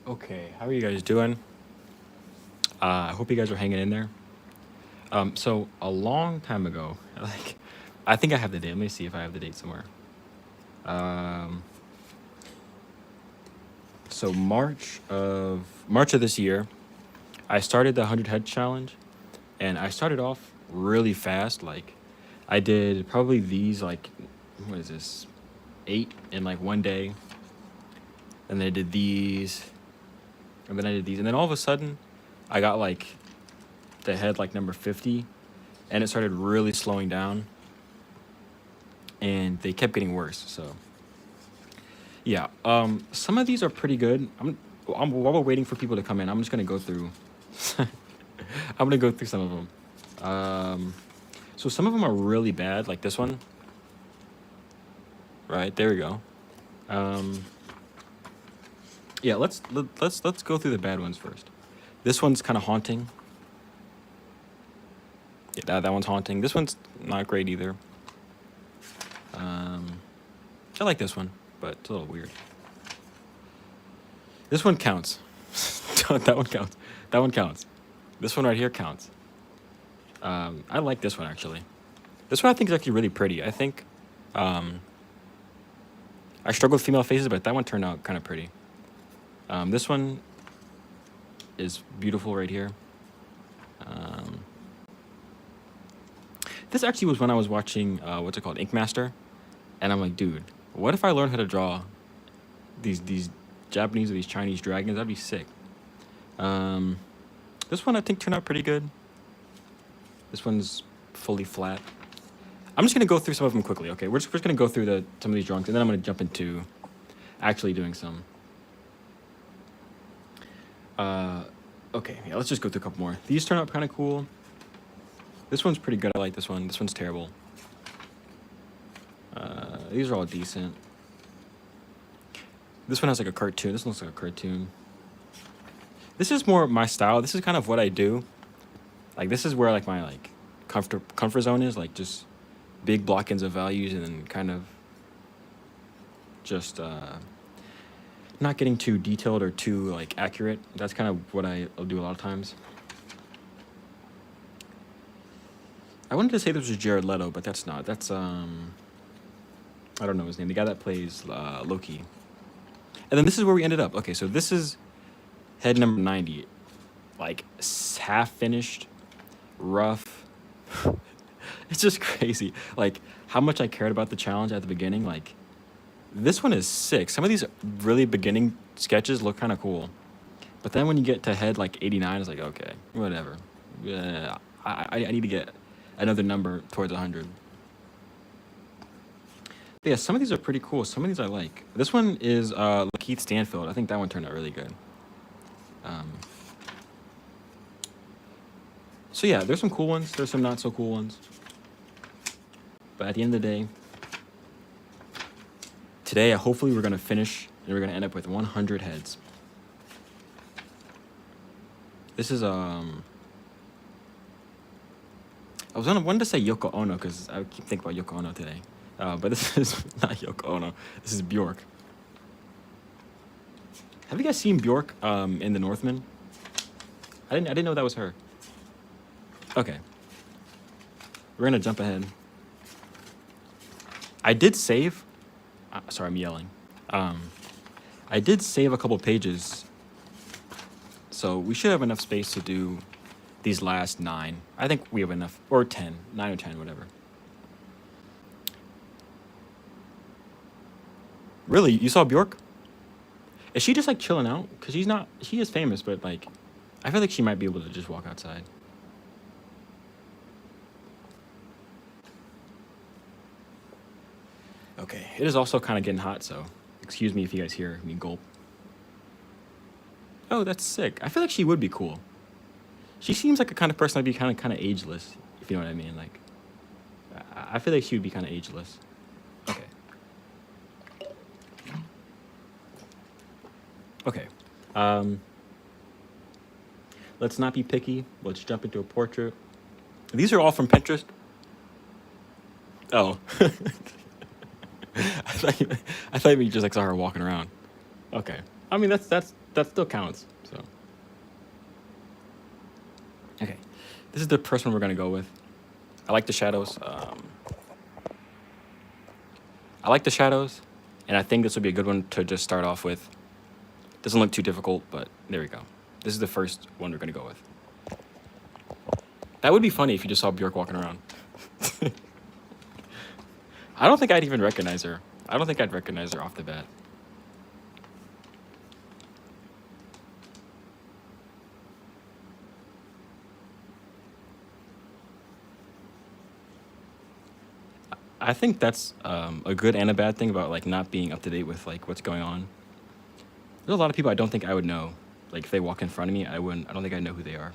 Okay, how are you guys doing? I hope you guys are hanging in there. So a long time ago, like, I think I have the date. Let me see if I have the date somewhere. Um, so March of this year, I started the 100 head challenge, and I started off really fast. Like, I did probably these like, what is this, 8 in like one day, and then I did these, and then I did these, and then all of a sudden, I got like the head like number 50, and it started really slowing down, and they kept getting worse. So yeah, some of these are pretty good. While we're waiting for people to come in, I'm just gonna go through. I'm gonna go through some of them. So some of them are really bad, like this one. Right there we go. Um, yeah, let's go through the bad ones first. This one's kind of haunting. Yeah, that one's haunting. This one's not great either. Um, I like this one, but it's a little weird. This one counts. That one counts. That one counts. This one right here counts. I like this one actually. This one I think is actually really pretty. I think um, I struggle with female faces, but that one turned out kind of pretty. This one is beautiful right here. Um, this actually was when I was watching what's it called, Ink Master, and I'm like, dude, what if I learned how to draw these Japanese or these Chinese dragons? That'd be sick. Um, this one I think turned out pretty good. This one's fully flat. I'm just gonna go through some of them quickly. Okay, we're just gonna go through some of these drawings, and then I'm gonna jump into actually doing some. Uh, okay, yeah, let's just go through a couple more. These turn out kind of cool. This one's pretty good. I like this one. This one's terrible. These are all decent. This one has like a cartoon. This one looks like a cartoon. This is more my style. This is kind of what I do. Like this is where like my like comfort zone is. Like just big block-ins of values, and then kind of just not getting too detailed or too like accurate. That's kind of what I'll do a lot of times. I wanted to say this was Jared Leto, but that's not. That's I don't know his name. The guy that plays Loki. And then this is where we ended up. Okay, so this is head number 90. Like half finished, rough. It's just crazy. Like how much I cared about the challenge at the beginning. Like this one is sick. Some of these really beginning sketches look kind of cool, but then when you get to head like 89, it's like okay, whatever. Yeah, I need to get another number towards 100. But yeah, some of these are pretty cool. Some of these I like. This one is Keith Stanfield. I think that one turned out really good. Um, so yeah, there's some cool ones. There's some not so cool ones. But at the end of the day, today hopefully we're gonna finish and we're gonna end up with 100 heads. This is wanted to say Yoko Ono because I keep thinking about Yoko Ono today. But this is not Yoko Ono. This is Bjork. Have you guys seen Bjork in The Northman? I didn't know that was her. Okay, we're gonna jump ahead. I did save. Sorry, I'm yelling. I did save a couple pages, so we should have enough space to do these last 9. I think we have enough, or 10, 9 or 10, whatever. Really, you saw Bjork? Is she just like chilling out? Cause she's not. She is famous, but like, I feel like she might be able to just walk outside. Okay, it is also kind of getting hot, so excuse me if you guys hear me gulp. Oh, that's sick. I feel like she would be cool. She seems like a kind of person that'd be kind of ageless, if you know what I mean. Like, I feel like she would be kind of ageless. Okay. Okay. Um, let's not be picky. Let's jump into a portrait. These are all from Pinterest. Oh, I thought you just like saw her walking around. Okay. I mean, that still counts. So okay, this is the first one we're gonna go with. I like the shadows. I like the shadows, and I think this would be a good one to just start off with. Doesn't look too difficult, but there we go. This is the first one we're gonna go with. That would be funny if you just saw Bjork walking around. I don't think I'd even recognize her. I don't think I'd recognize her off the bat. I think that's a good and a bad thing about like not being up to date with like what's going on. There's a lot of people I don't think I would know. Like if they walk in front of me, I wouldn't. I don't think I know who they are.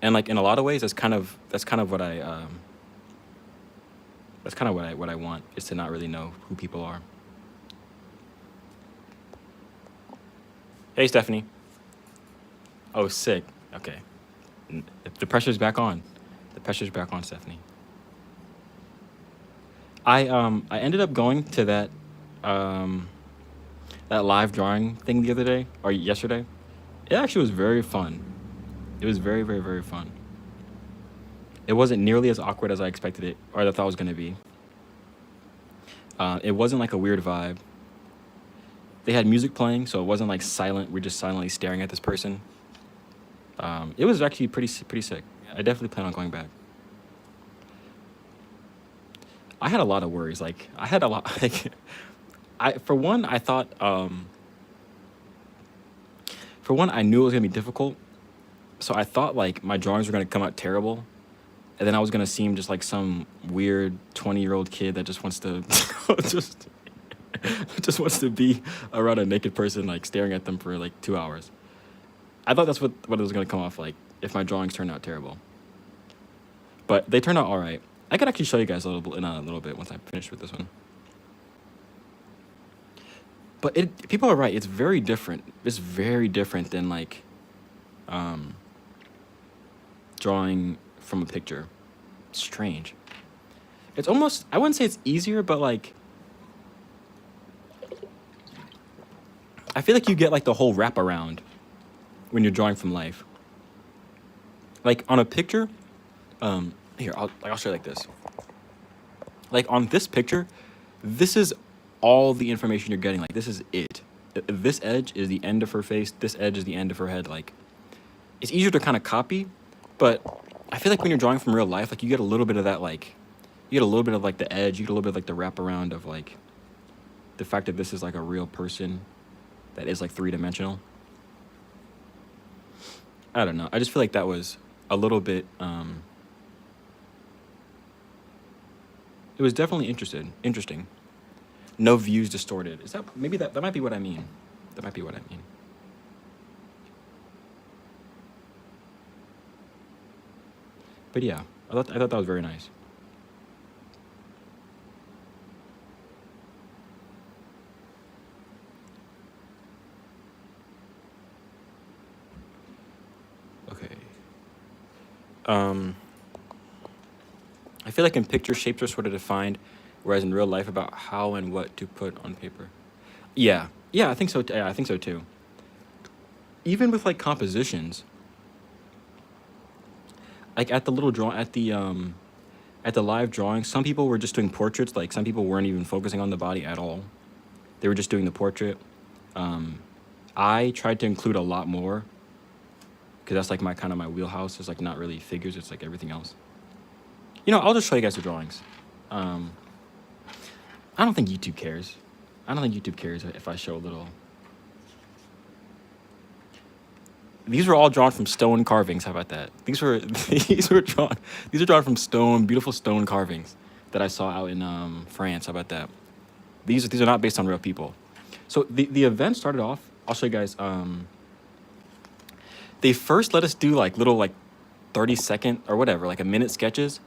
And like in a lot of ways, that's kind of what I that's kind of what I want is to not really know who people are. Hey, Stephanie. Oh, sick. Okay. The pressure's back on. The pressure's back on, Stephanie. I ended up going to um that live drawing thing the other day or yesterday. It actually was very fun. It was very, very, very fun. It wasn't nearly as awkward as I expected it or I thought it was gonna be. It wasn't like a weird vibe. They had music playing, so it wasn't like silent. We're just silently staring at this person. It was actually pretty sick. I definitely plan on going back. I had a lot of worries. Like I had a lot. Like I for one, I thought for one I knew it was gonna be difficult, so I thought like my drawings were gonna come out terrible, and then I was gonna seem just like some weird 20-year-old kid that just wants to just just wants to be around a naked person like staring at them for like 2 hours. I thought that's what it was gonna come off like if my drawings turned out terrible. But they turned out all right. I could actually show you guys in a little bit once I finish with this one. But people are right. It's very different. It's very different than like um, drawing from a picture. Strange. It's almost I wouldn't say it's easier, but like I feel like you get like the whole wraparound when you're drawing from life. Like on a picture, here I'll show you like this. Like on this picture, this is all the information you're getting. Like this is it. This edge is the end of her face. This edge is the end of her head. Like it's easier to kind of copy, but I feel like when you're drawing from real life, like you get a little bit of that. Like you get a little bit of like the edge. You get a little bit of like the wraparound of like the fact that this is like a real person that is like three-dimensional. I don't know. I just feel like that was a little bit. It was definitely interesting. No views distorted. Is that maybe that might be what I mean? That might be what I mean. But yeah, I thought that was very nice. Okay. Um, I feel like in pictures, shapes are sort of defined, whereas in real life, about how and what to put on paper. Yeah, yeah, I think so. Yeah, I think so too. Even with like compositions, like at the little draw at the live drawing, some people were just doing portraits. Like some people weren't even focusing on the body at all. They were just doing the portrait. Um, I tried to include a lot more because that's like my kind of my wheelhouse. It's like not really figures. It's like everything else. You know, I'll just show you guys the drawings. Um, I don't think YouTube cares. I don't think YouTube cares if I show a little. These were all drawn from stone carvings. How about that? These are drawn from stone, beautiful stone carvings that I saw out in France. How about that? These are not based on real people. So the event started off. I'll show you guys. They first let us do like little like 30-second or whatever, like a minute sketches,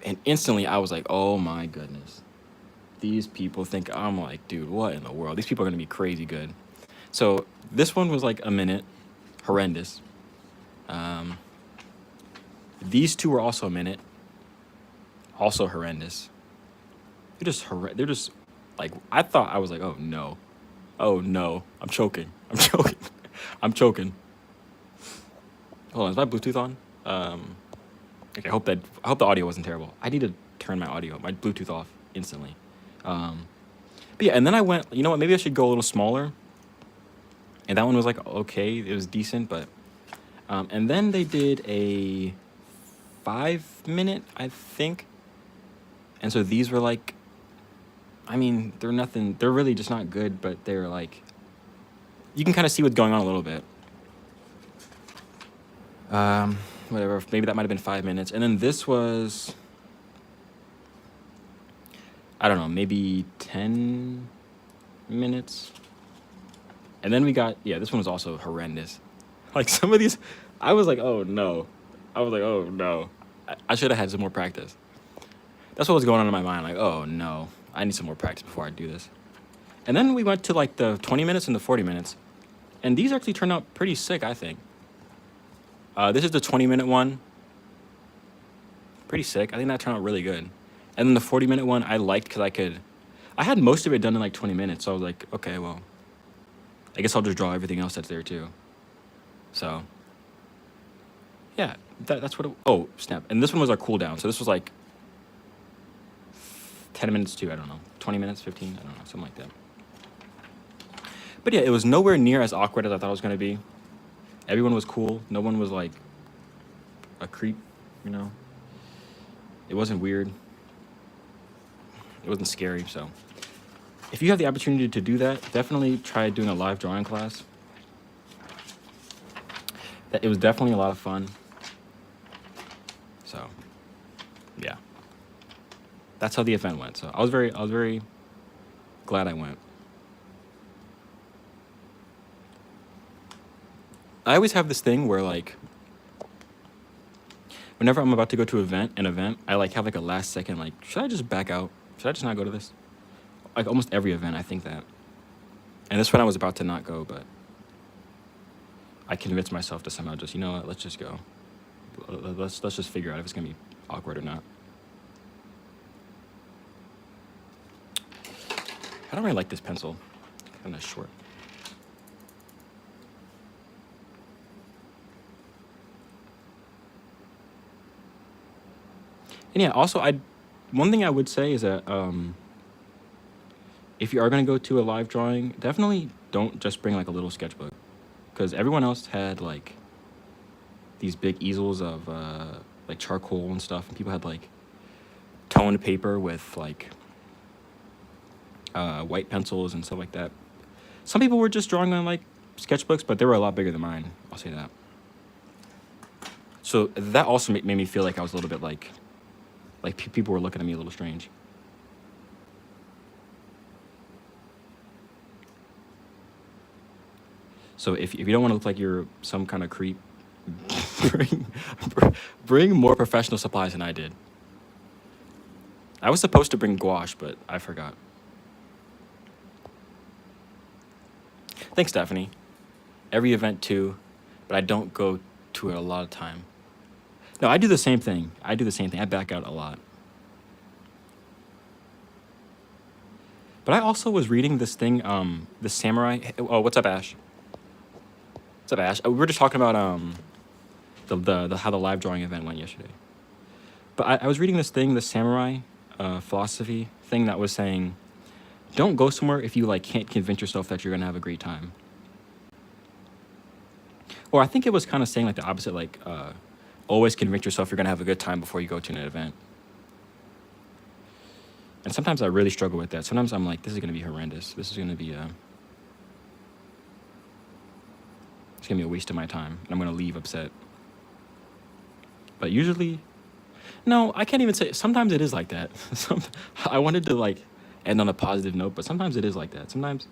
and instantly I was like, oh my goodness, these people think I'm like, dude, what in the world? These people are gonna be crazy good. So this one was like a minute, horrendous. Um, these two were also a minute, also horrendous. they're just like, I thought, I was like, oh no, I'm choking, I'm choking, I'm choking. Hold on, is my Bluetooth on? Okay, I hope the audio wasn't terrible. I need to turn my Bluetooth off instantly. Um, but yeah, and then I went, you know what? Maybe I should go a little smaller. And that one was like okay, it was decent, but and then they did a 5 minute, I think. And so these were like, I mean, they're nothing. They're really just not good, but they're like, you can kind of see what's going on a little bit. Whatever. Maybe that might have been 5 minutes, and then this was, I don't know, maybe 10 minutes. And then we got, yeah, this one was also horrendous. Like some of these, I was like, oh no. I was like, oh no. I should have had some more practice. That's what was going on in my mind. Like, oh no, I need some more practice before I do this. And then we went to like the 20 minutes and the 40 minutes. And these actually turned out pretty sick, I think. This is the 20-minute one. Pretty sick. I think that turned out really good. And then the 40-minute one I liked because I had most of it done in like 20 minutes. So I was like, okay, well, I guess I'll just draw everything else that's there too. So, yeah, that's what oh, snap. And this one was our cooldown. So this was like 10 minutes too, I don't know. 20 minutes, 15, I don't know, something like that. But yeah, it was nowhere near as awkward as I thought it was going to be. Everyone was cool. No one was like a creep, you know? It wasn't weird. It wasn't scary, so. If you have the opportunity to do that, definitely try doing a live drawing class. It was definitely a lot of fun. So, yeah. That's how the event went. So I was very glad I went. I always have this thing where like, whenever I'm about to go to an event, I like have like a last second like, should I just back out? Should I just not go to this? Like almost every event, I think that. And this one I was about to not go, but I convinced myself to somehow just, you know what, let's just go. Let's just figure out if it's gonna be awkward or not. I don't really like this pencil. Kind of short. And yeah, also one thing I would say is that if you are gonna go to a live drawing, definitely don't just bring like a little sketchbook, because everyone else had like these big easels of like charcoal and stuff, and people had like toned paper with like white pencils and stuff like that. Some people were just drawing on like sketchbooks, but they were a lot bigger than mine. I'll say that. So that also made me feel like I was a little bit like people were looking at me a little strange. So if you don't want to look like you're some kind of creep, bring, bring more professional supplies than I did. I was supposed to bring gouache, but I forgot. Thanks, Stephanie. Every event too, but I don't go to it a lot of time. No, I do the same thing. I back out a lot. But I also was reading this thing, the samurai. Oh, what's up, Ash? What's up, Ash? We were just talking about the how the live drawing event went yesterday. But I was reading this thing, the samurai philosophy thing that was saying, don't go somewhere if you like can't convince yourself that you're gonna have a great time. Or I think it was kind of saying like the opposite, like always convince yourself you're gonna have a good time before you go to an event. And sometimes I really struggle with that. Sometimes I'm like, this is gonna be horrendous. This is gonna be it's gonna be a waste of my time, and I'm gonna leave upset. But usually, no, I can't even say. Sometimes it is like that. I wanted to like end on a positive note, but sometimes it is like that. Sometimes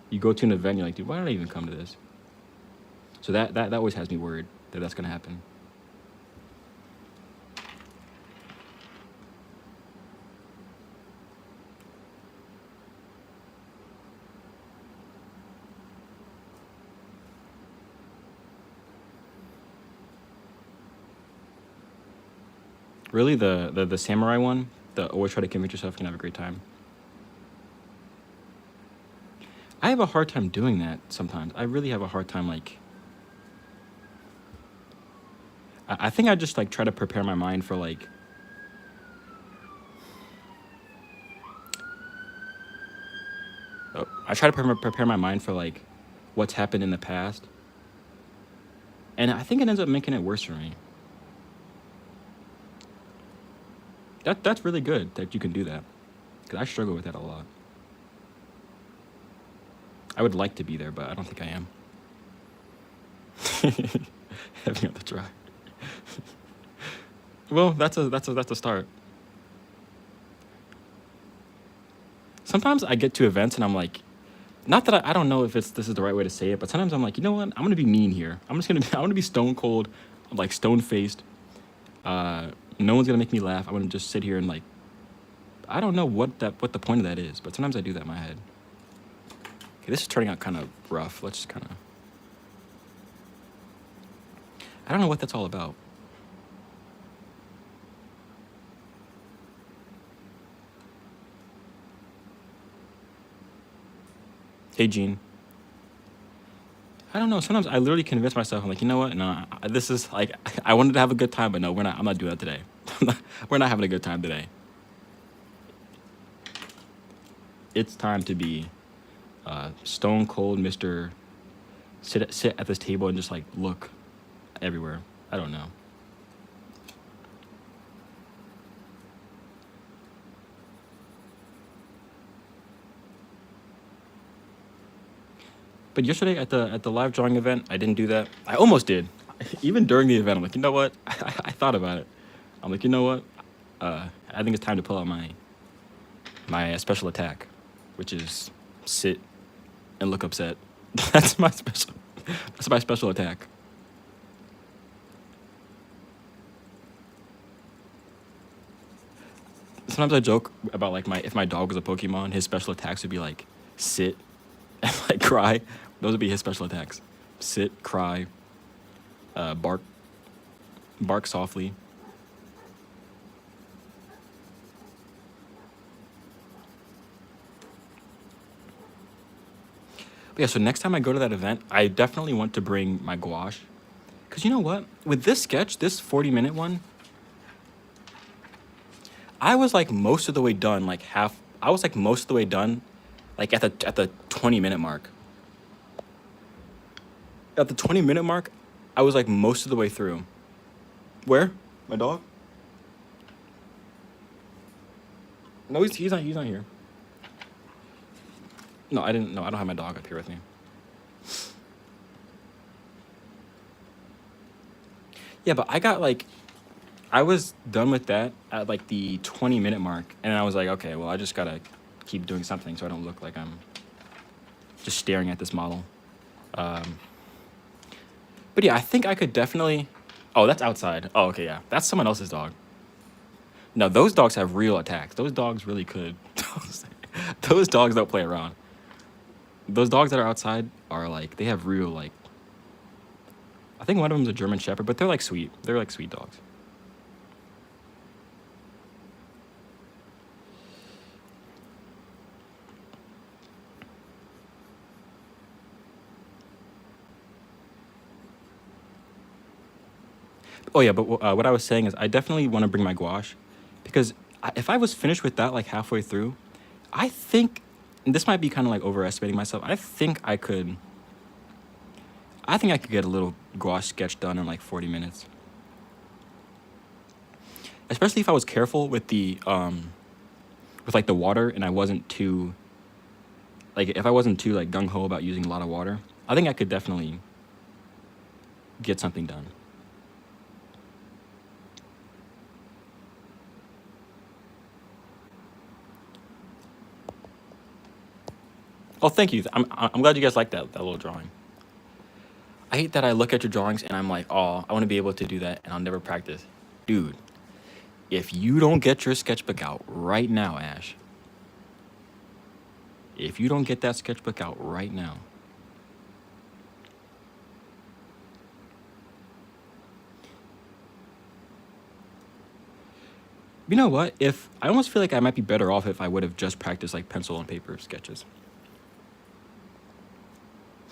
you go to an event, you're like, dude, why did I even come to this? So that always has me worried that that's gonna happen. Really, the samurai one? The always try to convince yourself you can have a great time. I have a hard time doing that sometimes. I really have a hard time, like, I think I just like try to prepare my mind for like, I try to prepare my mind for like what's happened in the past. And I think it ends up making it worse for me. That's really good that you can do that. Because I struggle with that a lot. I would like to be there, but I don't think I am. Having up the try. Well, that's a start. Sometimes I get to events and I'm like, not that I don't know if this is the right way to say it, but sometimes I'm like, you know what? I'm gonna be mean here. I'm gonna be stone cold, like stone faced. No one's gonna make me laugh. I'm gonna just sit here and like, I don't know what the point of that is, but sometimes I do that in my head. Okay, this is turning out kind of rough. Let's just kind of. I don't know what that's all about. Hey, Gene. I don't know. Sometimes I literally convince myself, I'm like, you know what? No, this is like, I wanted to have a good time, but no, we're not. I'm not doing that today. We're not having a good time today. It's time to be stone cold, Mr. Sit at this table and just like look everywhere. I don't know. But yesterday at the live drawing event, I didn't do that. I almost did. Even during the event, I'm like, you know what? I thought about it. I'm like, you know what? I think it's time to pull out my special attack, which is sit and look upset. That's my special attack. Sometimes I joke about like if my dog was a Pokemon, his special attacks would be like sit and like cry. Those would be his special attacks. Sit, cry, bark softly. But yeah, so next time I go to that event, I definitely want to bring my gouache. Because you know what? With this sketch, this 40-minute one, I was like most of the way done, like half. I was like most of the way done, like at the 20-minute mark. At the 20-minute mark, I was like most of the way through. Where? My dog? No, he's not here. No, I didn't. No, I don't have my dog up here with me. Yeah, but I was done with that at like the 20-minute mark, and I was like, okay, well, I just gotta keep doing something so I don't look like I'm just staring at this model. But yeah, I think I could definitely. Oh, that's outside. Oh, okay, yeah, that's someone else's dog. No, those dogs have real attacks. Those dogs really could. Those dogs don't play around. Those dogs that are outside are like they have real like. I think one of them's a German Shepherd, but they're like sweet. They're like sweet dogs. Oh yeah, but what I was saying is I definitely want to bring my gouache, because if I was finished with that like halfway through, I think and this might be kind of like overestimating myself. I think I could get a little gouache sketch done in like 40 minutes. Especially if I was careful with the with like the water and I wasn't too like if I wasn't too like gung ho about using a lot of water. I think I could definitely get something done. Oh, thank you. I'm glad you guys like that little drawing. I hate that I look at your drawings and I'm like, oh, I want to be able to do that and I'll never practice. Dude, if you don't get your sketchbook out right now, Ash, if you don't get that sketchbook out right now, You know what? If I almost feel like I might be better off if I would have just practiced like pencil and paper sketches.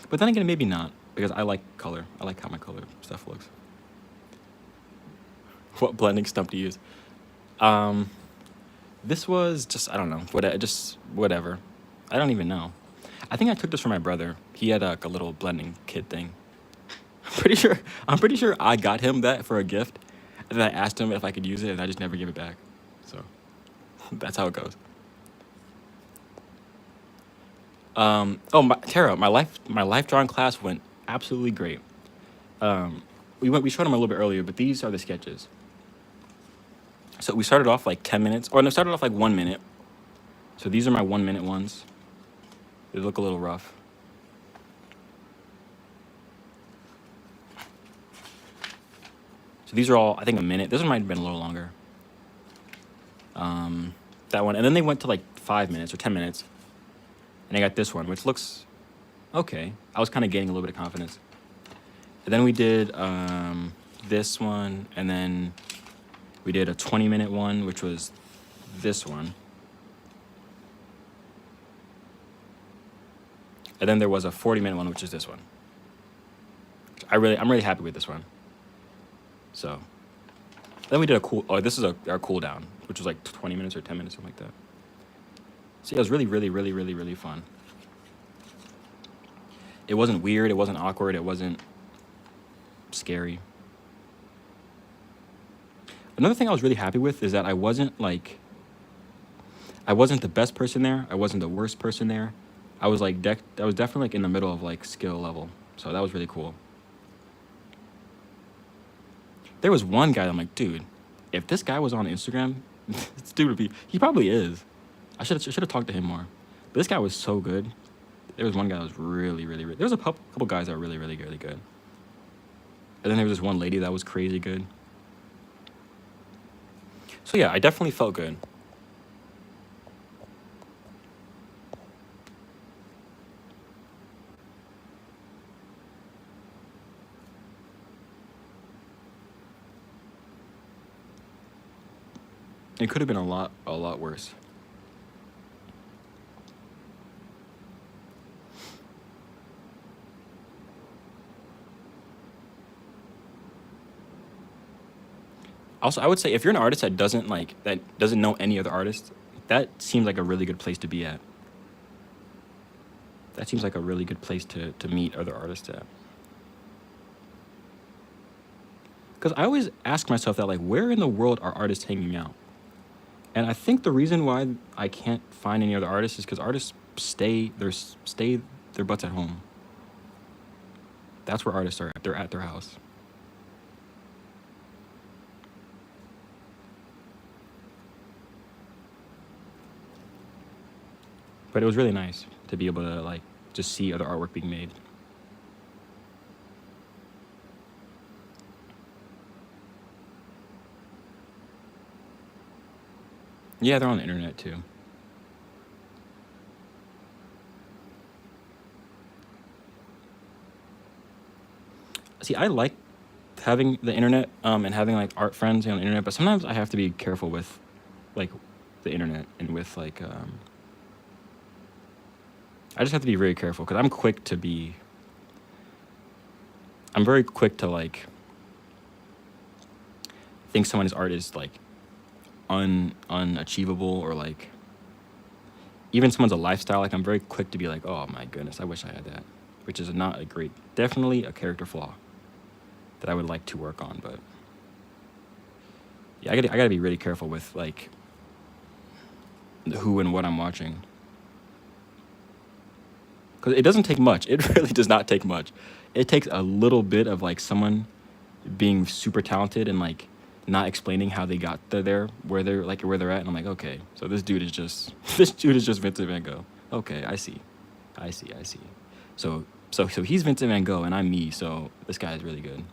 But then again, maybe not, because I like color. I like how my color stuff looks. What blending stump to use? This was just, I don't know, just whatever. I don't even know. I think I took this from my brother. He had like a little blending kit thing. I'm pretty sure I got him that for a gift, and then I asked him if I could use it, and I just never gave it back. So that's how it goes. Tara, my life drawing class went absolutely great. We showed them a little bit earlier, but these are the sketches. So we started off like 10 minutes, or no, started off like 1 minute. So these are my 1 minute ones. They look a little rough. So these are all, I think, a minute. This one might have been a little longer. That one, and then they went to like 5 minutes or 10 minutes, and I got this one, which looks okay. I was kind of gaining a little bit of confidence. And then we did this one, and then we did a 20-minute one, which was this one. And then there was a 40-minute one, which is this one. I'm really happy with this one. So then we did this is our cool down, which was like 20 minutes or 10 minutes, something like that. So yeah, it was really, really, really, really, really fun. It wasn't weird. It wasn't awkward. It wasn't scary. Another thing I was really happy with is that I wasn't the best person there. I wasn't the worst person there. I was like, I was definitely like in the middle of like skill level. So that was really cool. There was one guy that I'm like, dude, if this guy was on Instagram, this dude would be, he probably is. I should have talked to him more. But this guy was so good. There was one guy that was really, really, really, there was a couple guys that were really, really, really good. And then there was this one lady that was crazy good. So yeah, I definitely felt good. It could have been a lot worse. Also, I would say if you're an artist that doesn't know any other artists, that seems like a really good place to be at. That seems like a really good place to meet other artists at. Because I always ask myself that, like, where in the world are artists hanging out? And I think the reason why I can't find any other artists is because artists stay their butts at home. That's where artists are at. They're at their house. But it was really nice to be able to like just see other artwork being made. Yeah, they're on the internet too. See, I like having the internet and having like art friends on the internet, but sometimes I have to be careful with like the internet and with like I just have to be very careful because I'm very quick to like think someone's art is like unachievable, or like even someone's a lifestyle. Like I'm very quick to be like, oh my goodness, I wish I had that, which is not a great, definitely a character flaw that I would like to work on. But yeah, I gotta be really careful with like who and what I'm watching. Because it doesn't take much. It really does not take much. It takes a little bit of like someone being super talented and like not explaining how they got there, where they're at, and I'm like, okay, so this dude is just Vincent Van Gogh. Okay, I see. So he's Vincent Van Gogh and I'm me. So this guy is really good.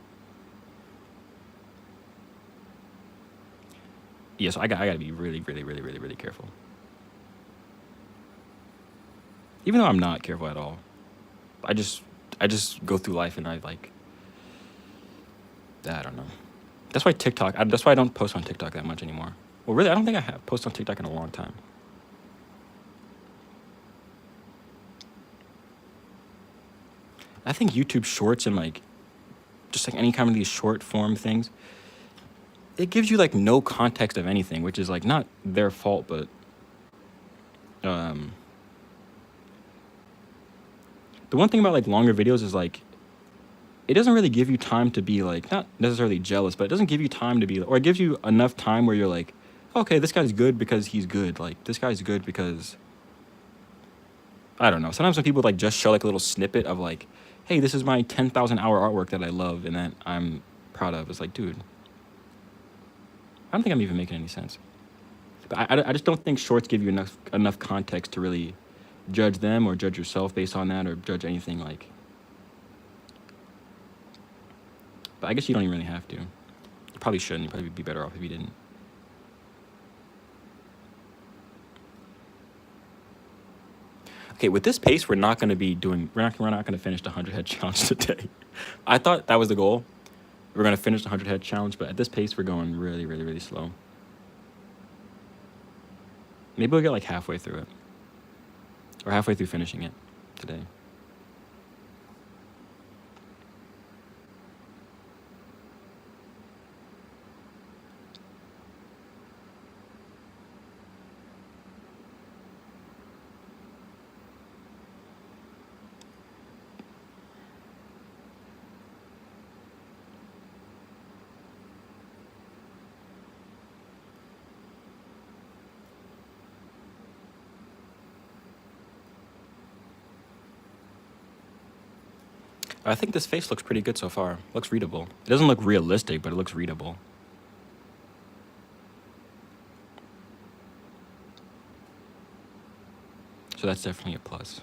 Yeah, so I gotta be really, really, really, really, really careful. Even though I'm not careful at all, I just go through life and I don't know. That's why I don't post on TikTok that much anymore. Well, really, I don't think I have posted on TikTok in a long time. I think YouTube Shorts and like just like any kind of these short form things, it gives you like no context of anything, which is like not their fault, but um, the one thing about like longer videos is like it doesn't really give you time to be like not necessarily jealous, but it doesn't give you time to be, or it gives you enough time where you're like, okay, this guy's good because he's good. Like this guy's good because I don't know. Sometimes when people like just show like a little snippet of like, hey, this is my 10,000 hour artwork that I love and that I'm proud of. It's like, dude, I don't think I'm even making any sense. But I just don't think shorts give you enough context to really judge them or judge yourself based on that or judge anything like. But I guess you don't even really have to. You probably shouldn't. You'd probably be better off if you didn't. Okay, with this pace, we're not going to be doing. We're not going to finish the 100 head challenge today. I thought that was the goal. We're going to finish the 100 head challenge, but at this pace, we're going really, really, really slow. Maybe we'll get like halfway through it, or halfway through finishing it today. I think this face looks pretty good so far. Looks readable. It doesn't look realistic, but it looks readable. So that's definitely a plus.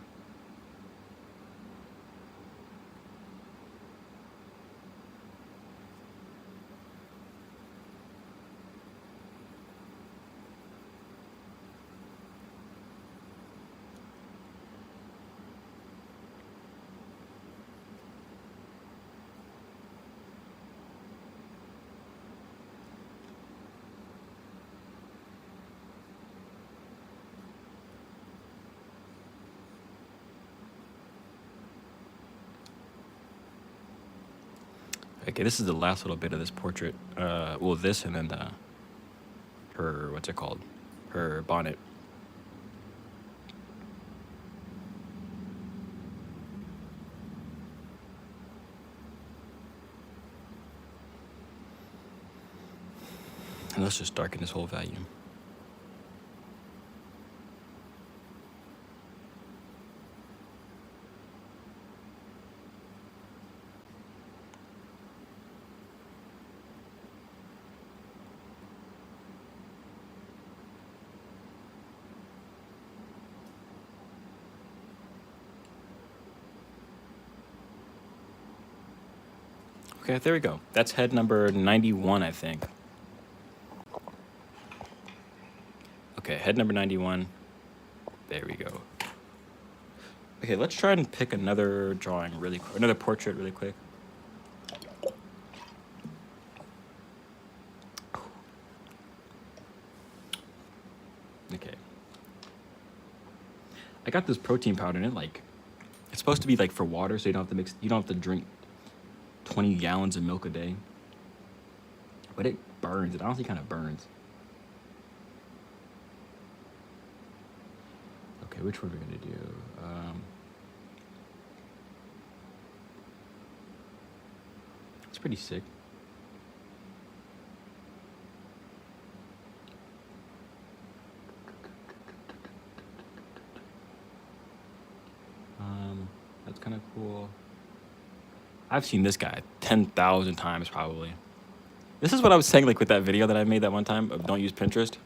Okay, this is the last little bit of this portrait. Well, this and then her, what's it called? Her bonnet. And let's just darken this whole value. Okay, there we go. That's head number 91, I think. Okay, head number 91. There we go. Okay, let's try and pick another drawing really quick, another portrait really quick. Okay. I got this protein powder and it's supposed to be like for water, so you don't have to drink 20 gallons of milk a day. But it burns. It honestly kind of burns. Okay, which one are we gonna do? It's pretty sick. That's kind of cool. I've seen this guy 10,000 times probably. This is what I was saying like with that video that I made that one time of don't use Pinterest.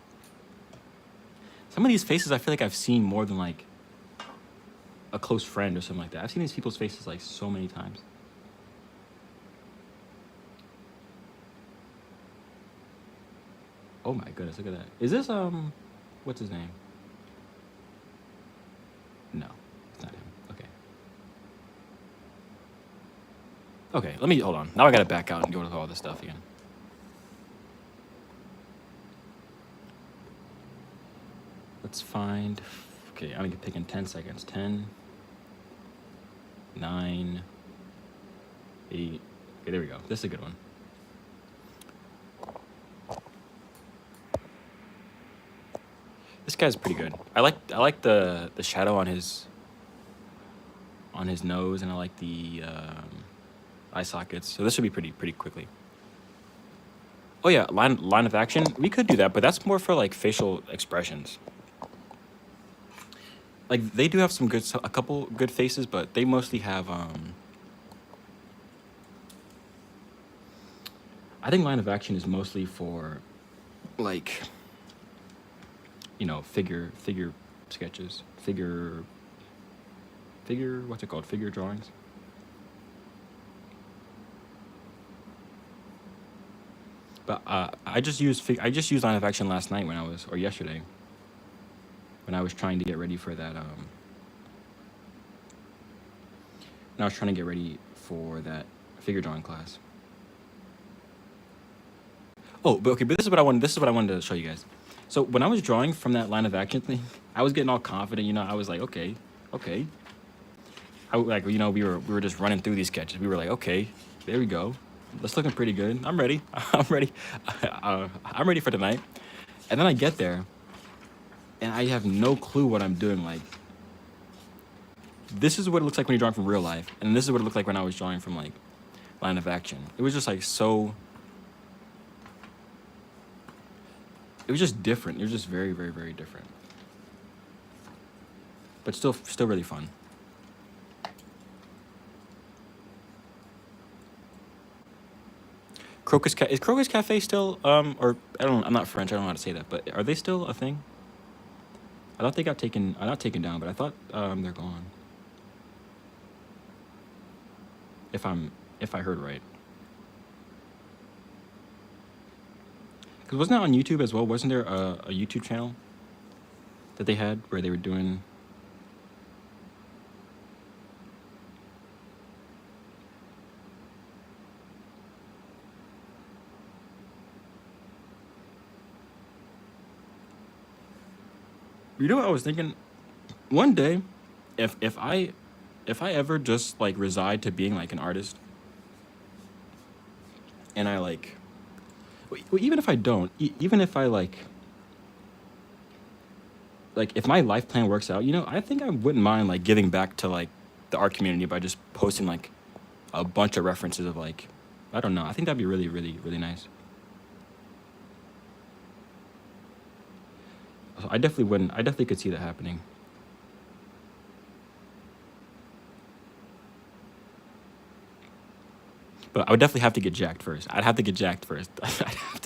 Some of these faces I feel like I've seen more than like a close friend or something like that. I've seen these people's faces like so many times. Oh my goodness, look at that. Is this what's his name? No, it's not him. Okay. Okay, let me hold on. Now I gotta back out and go to all this stuff again. Let's find. Okay, I'm gonna pick in 10 seconds. 10, 9, 8. Okay, there we go. This is a good one. This guy's pretty good. I like the shadow on his nose, and I like the eye sockets. So this should be pretty quickly. Oh yeah, line of action. We could do that, but that's more for like facial expressions. Like they do have a couple good faces, but they mostly have I think line of action is mostly for like, you know, figure sketches, figure what's it called? Figure drawings. But I just used line of action last night or yesterday when I was trying to get ready for that when I was trying to get ready for that figure drawing class. Oh, but this is what I wanted to show you guys. So when I was drawing from that line of action thing, I was getting all confident, you know. I was like, okay. We were just running through these sketches. We were like, okay, there we go. That's looking pretty good. I'm ready. I'm ready. I'm ready for tonight. And then I get there, and I have no clue what I'm doing. Like, this is what it looks like when you're drawing from real life, and this is what it looked like when I was drawing from like line of action. It was just like so. It was just different. It was just very, very, very different. But still really fun. Is Crocus Cafe still or I don't, I'm not French, I don't know how to say that, but are they still a thing? I thought they got taken, not taken down, but I thought they're gone. If I heard right. Because wasn't that on YouTube as well? Wasn't there a YouTube channel that they had where they were doing? You know what I was thinking? One day, if I ever just like reside to being like an artist, and I like, well, even if I don't, even if I like if my life plan works out, you know, I think I wouldn't mind like giving back to like the art community by just posting like a bunch of references of like, I don't know. I think that'd be really, really, really nice. So I definitely could see that happening. But I would definitely have to get jacked first. I'd have to get jacked first. I'd have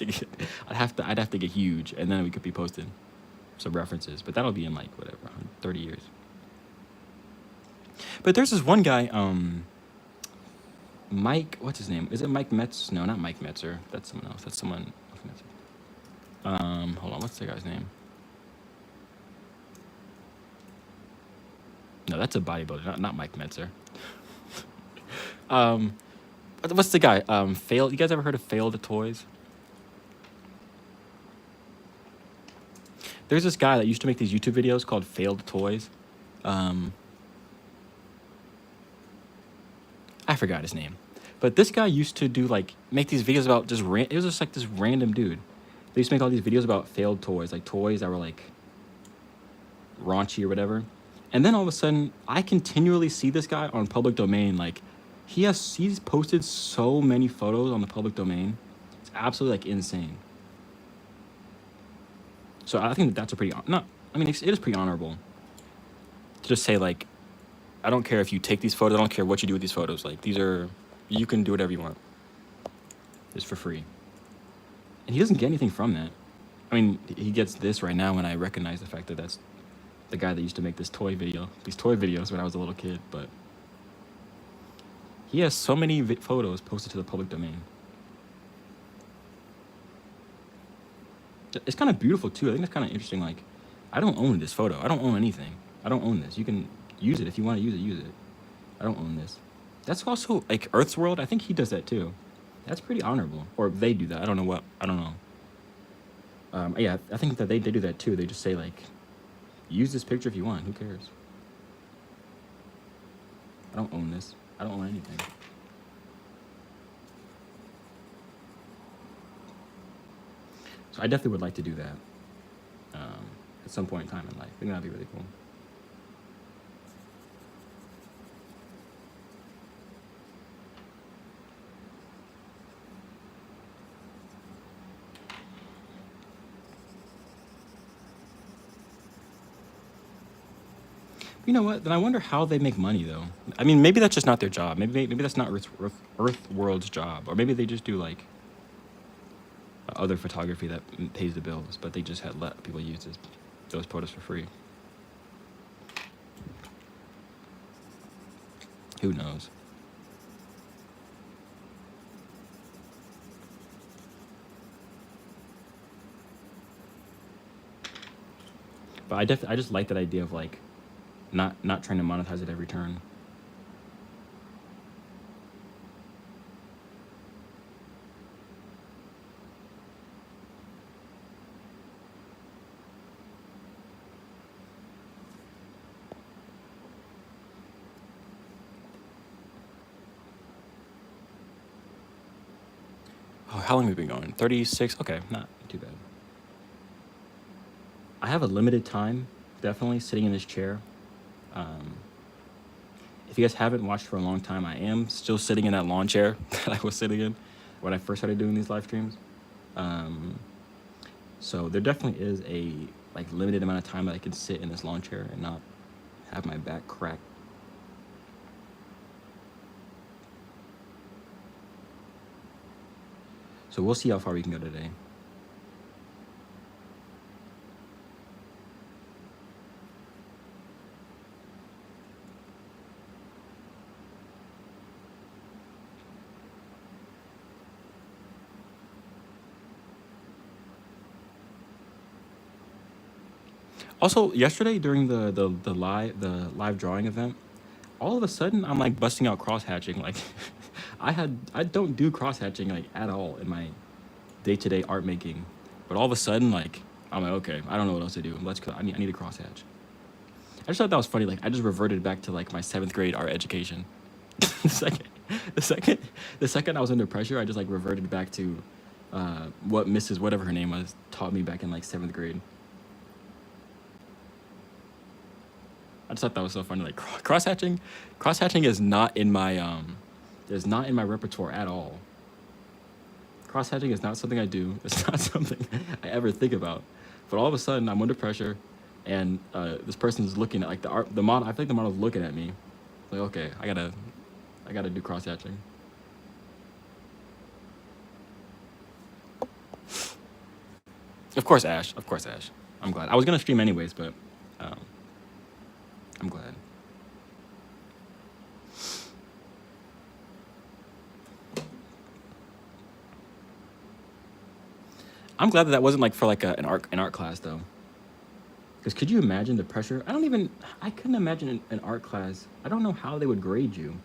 to get huge, and then we could be posting some references. But that'll be in like whatever, 30 years. But there's this one guy, Mike. What's his name? Is it Mike Metz? No, not Mike Metzer. That's someone else. That's someone. Hold on. What's the guy's name? No, that's a bodybuilder, not Mike Metzer. What's the guy? Failed. You guys ever heard of Failed Toys? There's this guy that used to make these YouTube videos called Failed Toys. I forgot his name, but this guy used to do like make these videos about just it was just like this random dude. They used to make all these videos about failed toys, like toys that were like raunchy or whatever. And then all of a sudden, I continually see this guy on public domain. Like, he's posted so many photos on the public domain. It's absolutely like insane. So I think that's a pretty it is pretty honorable to just say like, I don't care if you take these photos. I don't care what you do with these photos. Like you can do whatever you want. It's for free. And he doesn't get anything from that. I mean, he gets this right now when I recognize the fact that that's the guy that used to make these toy videos when I was a little kid, but he has so many photos posted to the public domain. It's kind of beautiful too. I think that's kind of interesting. Like, I don't own this photo. I don't own anything. I don't own this. You can use it if you want to use it. Use it. I don't own this. That's also like Earth's World. I think he does that too. That's pretty honorable. Or they do that. I don't know. Yeah, I think that they do that too. They just say like, Use this picture if you want. Who cares? I don't own this. I don't own anything. So I definitely would like to do that at some point in time in life. I think that'd be really cool. You know what? Then I wonder how they make money, though. I mean, maybe that's just not their job. Maybe that's not Earth World's job, or maybe they just do like other photography that pays the bills, but they just had let people use those photos for free. Who knows? But I just like that idea of like not trying to monetize it every turn. Oh, how long have we been going? 36? Okay, not too bad. I have a limited time, definitely, sitting in this chair. Um, if you guys haven't watched for a long time, I am still sitting in that lawn chair that I was sitting in when I first started doing these live streams. Um, so there definitely is a like limited amount of time that I can sit in this lawn chair and not have my back crack. So we'll see how far we can go today. Also, yesterday during the live drawing event, all of a sudden I'm like busting out cross hatching. Like I don't do cross hatching like at all in my day to day art making, but all of a sudden like I'm like okay, I don't know what else to do. I need a cross hatch. I just thought that was funny. Like I just reverted back to like my 7th grade art education. the second, the second, the second I was under pressure, I just like reverted back to what Mrs. whatever her name was taught me back in like 7th grade. I just thought that was so funny. Like cross hatching is not in my is not in my repertoire at all. Cross hatching is not something I do. It's not something I ever think about. But all of a sudden, I'm under pressure, and this person's looking at like the model. I think the model's looking at me. Like, okay, I gotta do cross hatching. Of course, Ash. Of course, Ash. I'm glad. I was gonna stream anyways, but um, I'm glad. I'm glad that that wasn't like for like an art class though. Because could you imagine the pressure? I couldn't imagine an art class. I don't know how they would grade you.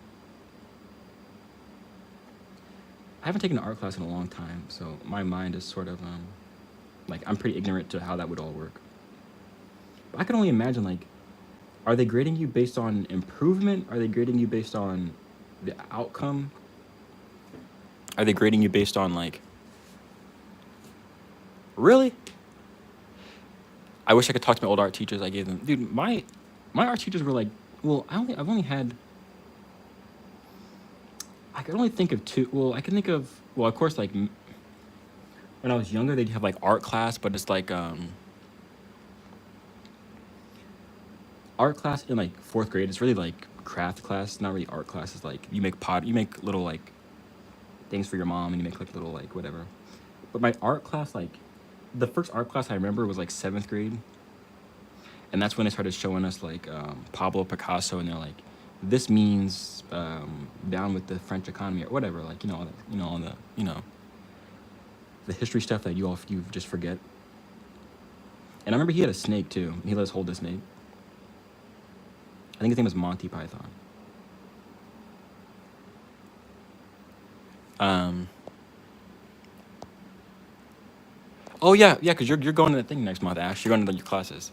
I haven't taken an art class in a long time, so my mind is sort of like I'm pretty ignorant to how that would all work. But I can only imagine like, are they grading you based on improvement? Are they grading you based on the outcome? Are they grading you based on like, really? I wish I could talk to my old art teachers. I gave them, dude. My art teachers were like, well, I've only had. I can only think of two. Well, I can think of well, of course, like when I was younger, they'd have like art class, but it's like art class in like 4th grade. It's really like craft class, not really art class. It's like you make little like things for your mom, and you make like little like whatever. But my art class, like the first art class I remember was like 7th grade, and that's when they started showing us like Pablo Picasso, and they're like, this means down with the French economy or whatever, like all the the history stuff that you just forget. And I remember he had a snake too. And he let us hold the snake. I think his name was Monty Python. Um, oh yeah, because you're going to the thing next month, Ash. You're going to your classes.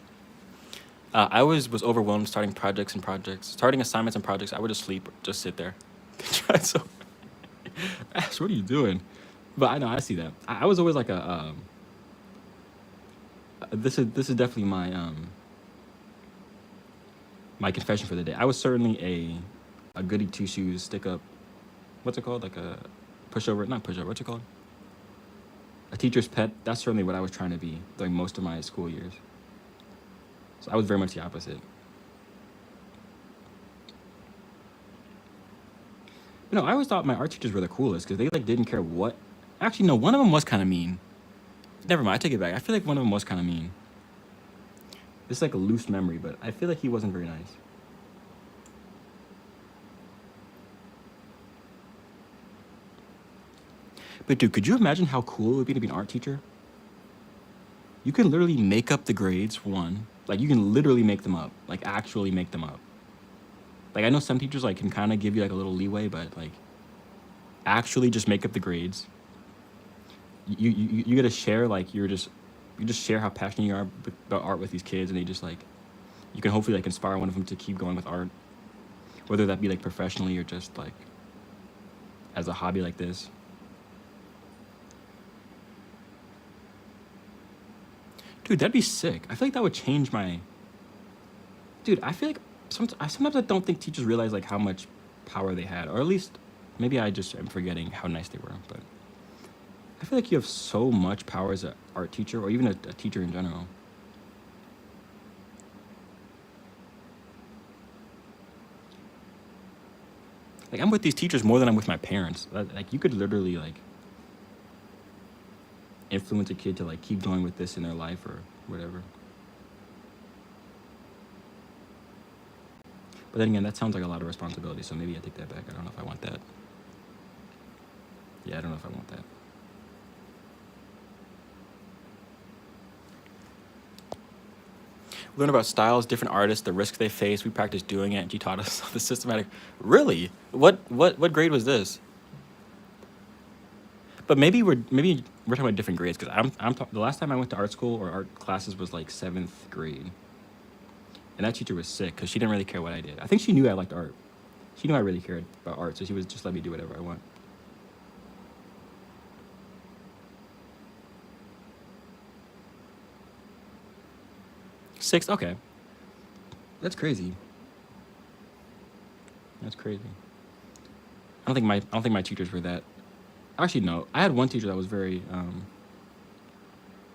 I was overwhelmed starting starting assignments and projects. I would just sleep, just sit there. So, Ash, what are you doing? But I know I see that. I was always like a this is definitely my confession for the day. I was certainly a goody two shoes, stick up. What's it called? Like a pushover? Not pushover. What's it called? A teacher's pet. That's certainly what I was trying to be during most of my school years. So I was very much the opposite. You know, I always thought my art teachers were the coolest because they like didn't care what. Actually, no. One of them was kind of mean. Never mind. I take it back. I feel like one of them was kind of mean. It's like a loose memory, but I feel like he wasn't very nice. But dude, could you imagine how cool it would be to be an art teacher? You can literally make up the grades, one. Like you can literally make them up. Like actually make them up. Like I know some teachers like can kind of give you like a little leeway, but like actually just make up the grades. You get to share like you just share how passionate you are about art with these kids, and they just like you can hopefully like inspire one of them to keep going with art, whether that be like professionally or just like as a hobby like this. Dude, that'd be sick. I feel like that would change my. Dude, I feel like sometimes I don't think teachers realize like how much power they had, or at least maybe I just am forgetting how nice they were. But I feel like you have so much power as an art teacher, or even a teacher in general. Like I'm with these teachers more than I'm with my parents. Like you could literally like influence a kid to like keep going with this in their life or whatever. But then again, that sounds like a lot of responsibility, so maybe I take that back. I don't know if I want that. Yeah, I don't know if I want that. We learn about styles, different artists, the risks they face. We practiced doing it, and she taught us the systematic. Really? What grade was this? But maybe we're talking about different grades because the last time I went to art school or art classes was like seventh grade, and that teacher was sick because she didn't really care what I did. I think she knew I liked art. She knew I really cared about art, so she would just let me do whatever I want. Sixth, okay, that's crazy. That's crazy. I don't think my teachers were that. Actually, no. I had one teacher that was very.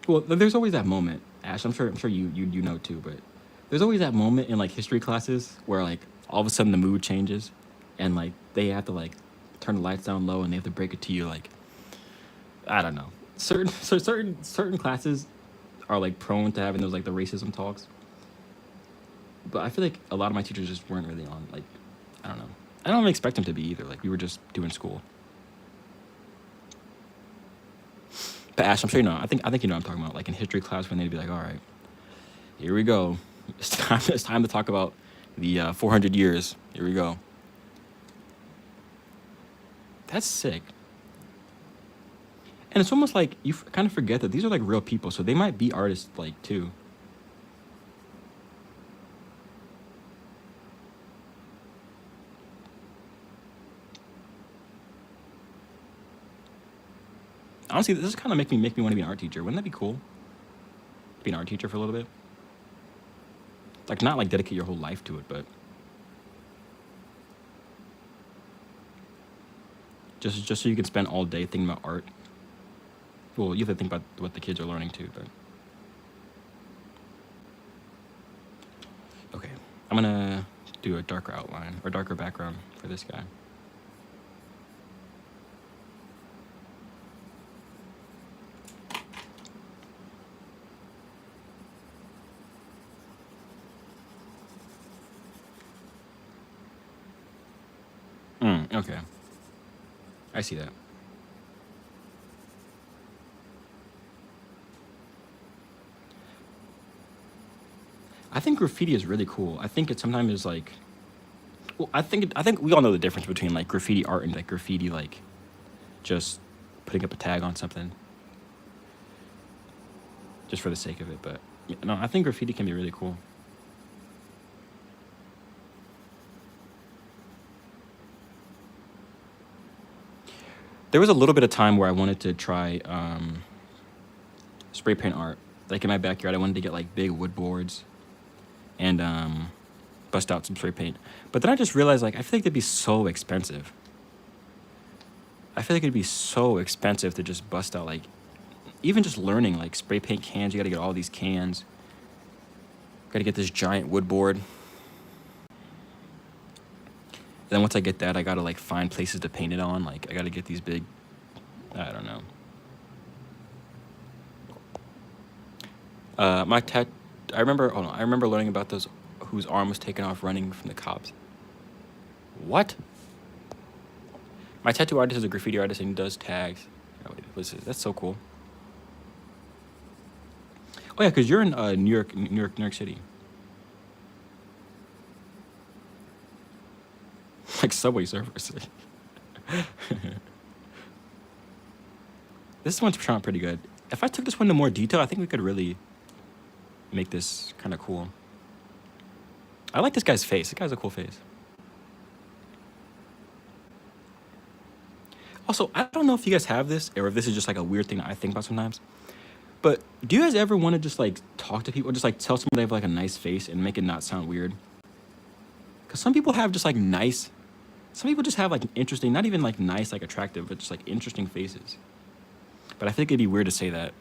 Well, there's always that moment, Ash. I'm sure you know too, but there's always that moment in like history classes where like all of a sudden the mood changes, and like they have to like turn the lights down low and they have to break it to you like I don't know. Certain classes are like prone to having those like the racism talks, but I feel like a lot of my teachers just weren't really on like I don't know. I don't really expect them to be either. Like we were just doing school. But Ash, I'm sure you know. I think you know what I'm talking about. Like in history class, when they'd be like, "All right, here we go. It's time. It's time to talk about the 400 years. Here we go." That's sick. And it's almost like you kind of forget that these are like real people, so they might be artists like too. Honestly, this is kind of make me want to be an art teacher. Wouldn't that be cool? Be an art teacher for a little bit. Like not like dedicate your whole life to it, but just so you can spend all day thinking about art. Well, you have to think about what the kids are learning too, but okay. I'm gonna do a darker outline or darker background for this guy. Okay. I see that. I think graffiti is really cool. I think it sometimes is like, well, I think we all know the difference between like graffiti art and like graffiti like just putting up a tag on something just for the sake of it. But no, I think graffiti can be really cool. There was a little bit of time where I wanted to try spray paint art. Like in my backyard, I wanted to get like big wood boards and bust out some spray paint. But then I just realized like I feel like it'd be so expensive. I feel like it'd be so expensive to just bust out like even just learning like spray paint cans. You got to get all these cans. Got to get this giant wood board. And then once I get that, I got to like find places to paint it on. Like I got to get these big, I don't know. I remember learning about those whose arm was taken off running from the cops. What? My tattoo artist is a graffiti artist and he does tags. Oh, wait, what's this? That's so cool. Oh yeah, because you're in New York City. Like Subway Surfers. This one's turned out pretty good. If I took this one to more detail, I think we could really make this kind of cool. I like this guy's face. This guy's a cool face. Also, I don't know if you guys have this or if this is just like a weird thing that I think about sometimes. But do you guys ever want to just like talk to people, just like tell someone they have like a nice face and make it not sound weird? Because some people have just like nice, some people just have like interesting, not even like nice, like attractive, but just like interesting faces. But I think it'd be weird to say that.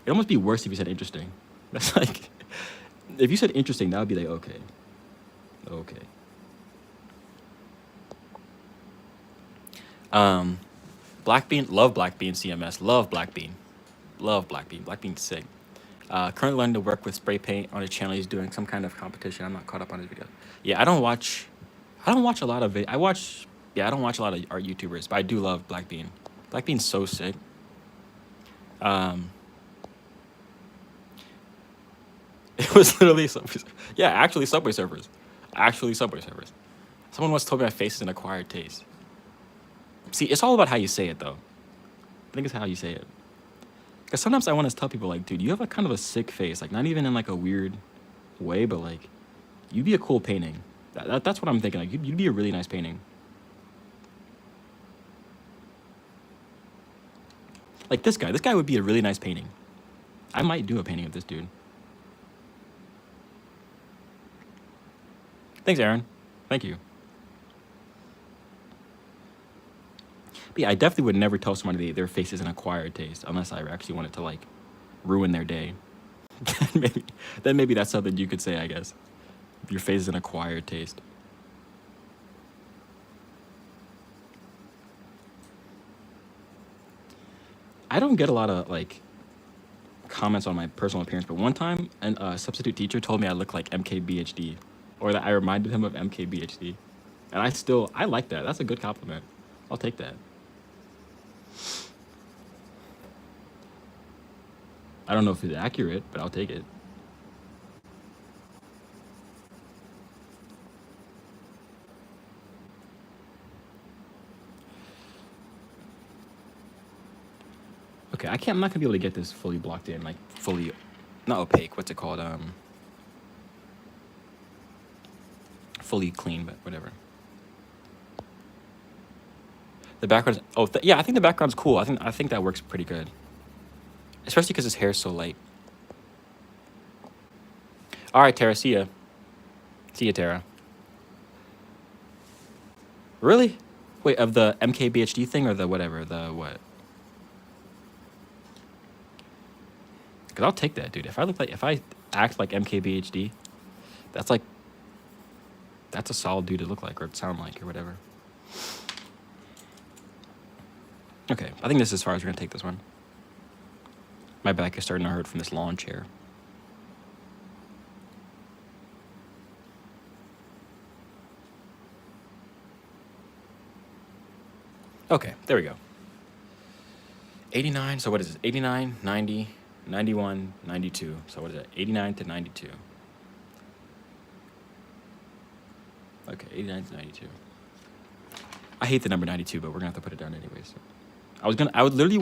It'd almost be worse if you said interesting. That's like, if you said interesting, that would be like, okay. Okay. Blackbean, love Blackbean CMS, love Blackbean. Love Blackbean. Blackbean's sick. Currently learning to work with spray paint on a channel. He's doing some kind of competition. I'm not caught up on his video. Yeah, I don't watch a lot of I don't watch a lot of art YouTubers, but I do love Blackbean. Blackbean's so sick. It was literally actually Subway Surfers. Actually Subway Surfers. Someone once told me my face is an acquired taste. See, it's all about how you say it though. I think it's how you say it. Because sometimes I want to tell people like, dude, you have a kind of a sick face. Like not even in like a weird way, but like you'd be a cool painting. That's what I'm thinking. Like you'd be a really nice painting. Like this guy would be a really nice painting. I might do a painting of this dude. Thanks, Aaron. Thank you. But yeah, I definitely would never tell somebody their face is an acquired taste unless I actually wanted to like ruin their day. then maybe that's something you could say, I guess. If your face is an acquired taste. I don't get a lot of like comments on my personal appearance, but one time a substitute teacher told me I look like MKBHD, or that I reminded him of MKBHD, and I like that. That's a good compliment. I'll take that. I don't know if it's accurate, but I'll take it. Okay, I'm not gonna be able to get this fully blocked in, like fully, not opaque. What's it called? Fully clean, but whatever. The background. Yeah, I think the background's cool. I think that works pretty good, especially because his hair's so light. All right, Tara. See ya. See ya, Tara. Really? Wait, of the MKBHD thing or the whatever? The what? Because I'll take that, dude. If I act like MKBHD, that's a solid dude to look like or sound like or whatever. Okay, I think this is as far as we're gonna take this one. My back is starting to hurt from this lawn chair. Okay, there we go. 89, so what is it? 89, 90, 91, 92. So what is that? 89 to 92. Okay, 89 to 92. I hate the number 92, but we're gonna have to put it down anyways. I literally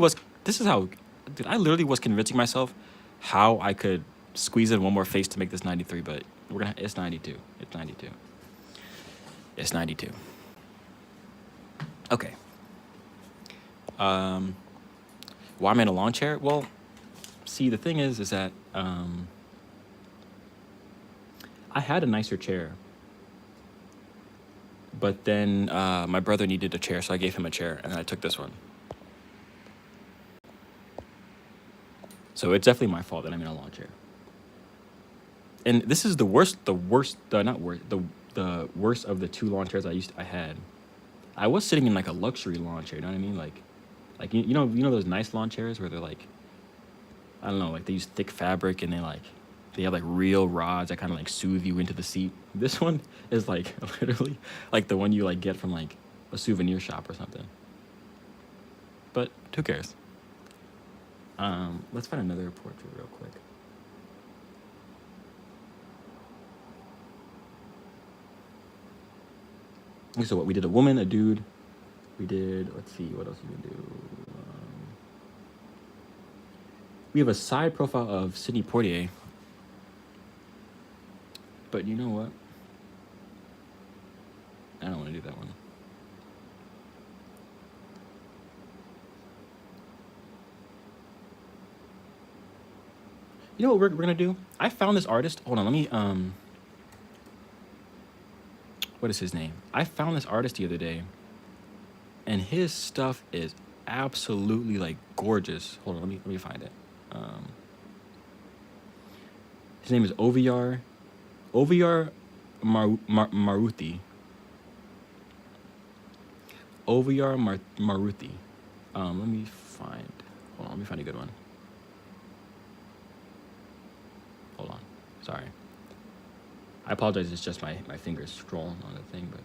was convincing myself how I could squeeze in one more face to make this 93, but it's 92. It's 92. It's 92. Okay. Why I'm in a lawn chair? Well, see, the thing is that I had a nicer chair, but then my brother needed a chair, so I gave him a chair, and then I took this one. So it's definitely my fault that I'm in a lawn chair. And this is the not worst, the worst of the two lawn chairs I had. I was sitting in like a luxury lawn chair, you know what I mean? Like you know those nice lawn chairs where they're like, I don't know, like they use thick fabric and they have like real rods that kind of like soothe you into the seat. This one is like literally like the one you like get from like a souvenir shop or something. But who cares? Let's find another portrait real quick. Okay, so what we did, a woman, a dude. We did, let's see, what else we can do. We have a side profile of Sidney Poitier. But you know what? I don't want to do that one. You know what we're gonna do? I found this artist. Hold on, let me what is his name? I found this artist the other day, and his stuff is absolutely like gorgeous. Hold on, let me find it. His name is Oviar Maruthi. Oviar Maruthi. Let me find. Hold on, let me find a good one. Hold on, sorry. I apologize. It's just my fingers scrolling on the thing, but.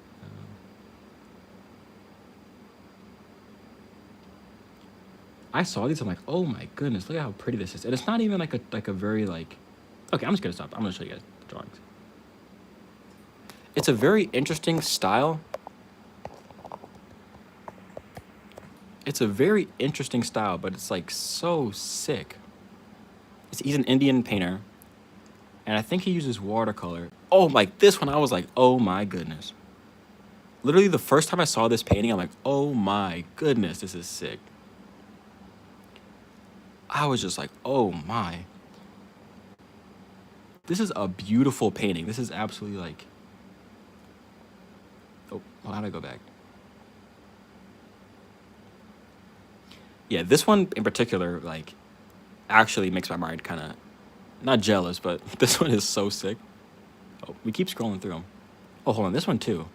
I saw these. I'm like, oh my goodness, look at how pretty this is, and it's not even like a very like. Okay, I'm just gonna stop. I'm gonna show you guys the drawings. It's a very interesting style. It's a very interesting style, but it's like so sick. He's an Indian painter, and I think he uses watercolor. Oh, like this one, I was like, oh my goodness. Literally, the first time I saw this painting, I'm like, oh my goodness, this is sick. I was just like, oh my. This is a beautiful painting. This is absolutely like. Oh, well, how do I go back? Yeah, this one in particular, like, actually makes my mind kind of not jealous, but this one is so sick. Oh, we keep scrolling through them. Oh, hold on, this one too.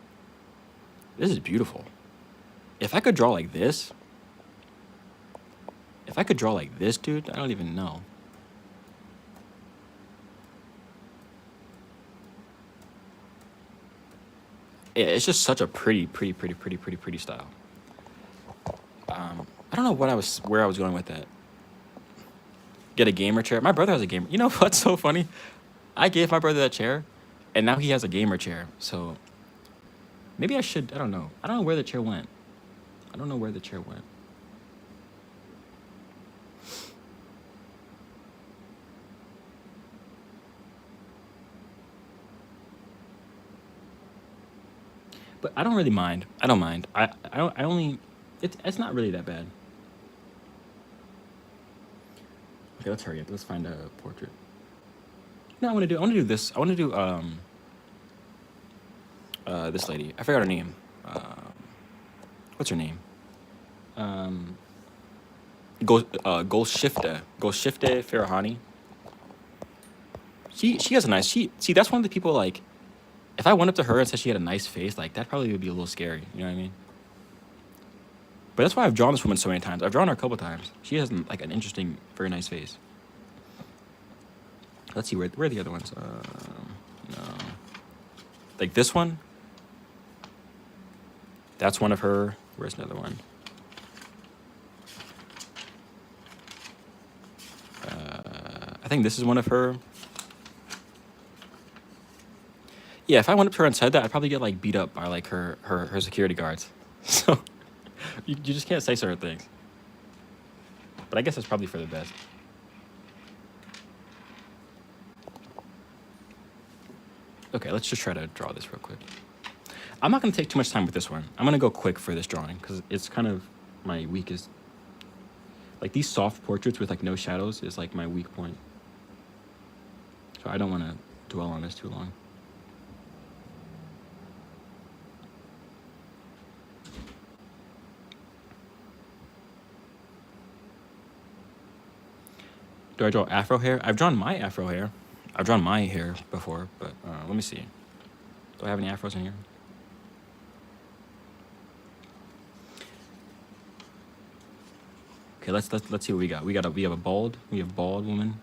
This is beautiful. If I could draw like this, dude, I don't even know. Yeah, it's just such a pretty style. I don't know where I was going with that. Get a gamer chair. My brother has a gamer. You know what's so funny? I gave my brother that chair, and now he has a gamer chair. So maybe I should. I don't know. I don't know where the chair went. But I don't really mind. I don't mind. I only. It's not really that bad. Okay, let's hurry up. Let's find a portrait. No, I want to do this. I want to do this lady. I forgot her name. What's her name? Golshifte Farahani. She has a nice. See, that's one of the people like. If I went up to her and said she had a nice face, like that probably would be a little scary. You know what I mean? But that's why I've drawn this woman so many times. I've drawn her a couple times. She has like an interesting, very nice face. Let's see where are the other ones. No, like this one. That's one of her. Where's another one? I think this is one of her. Yeah, if I went up to her and said that, I'd probably get like beat up by like her security guards. So you just can't say certain things. But I guess that's probably for the best. Okay, let's just try to draw this real quick. I'm not going to take too much time with this one. I'm going to go quick for this drawing because it's kind of my weakest Like these soft portraits with like no shadows is like my weak point. So I don't want to dwell on this too long. Do I draw afro hair? I've drawn my afro hair. I've drawn my hair before, but let me see. Do I have any afros in here? Okay, let's see what we got. We have a bald woman.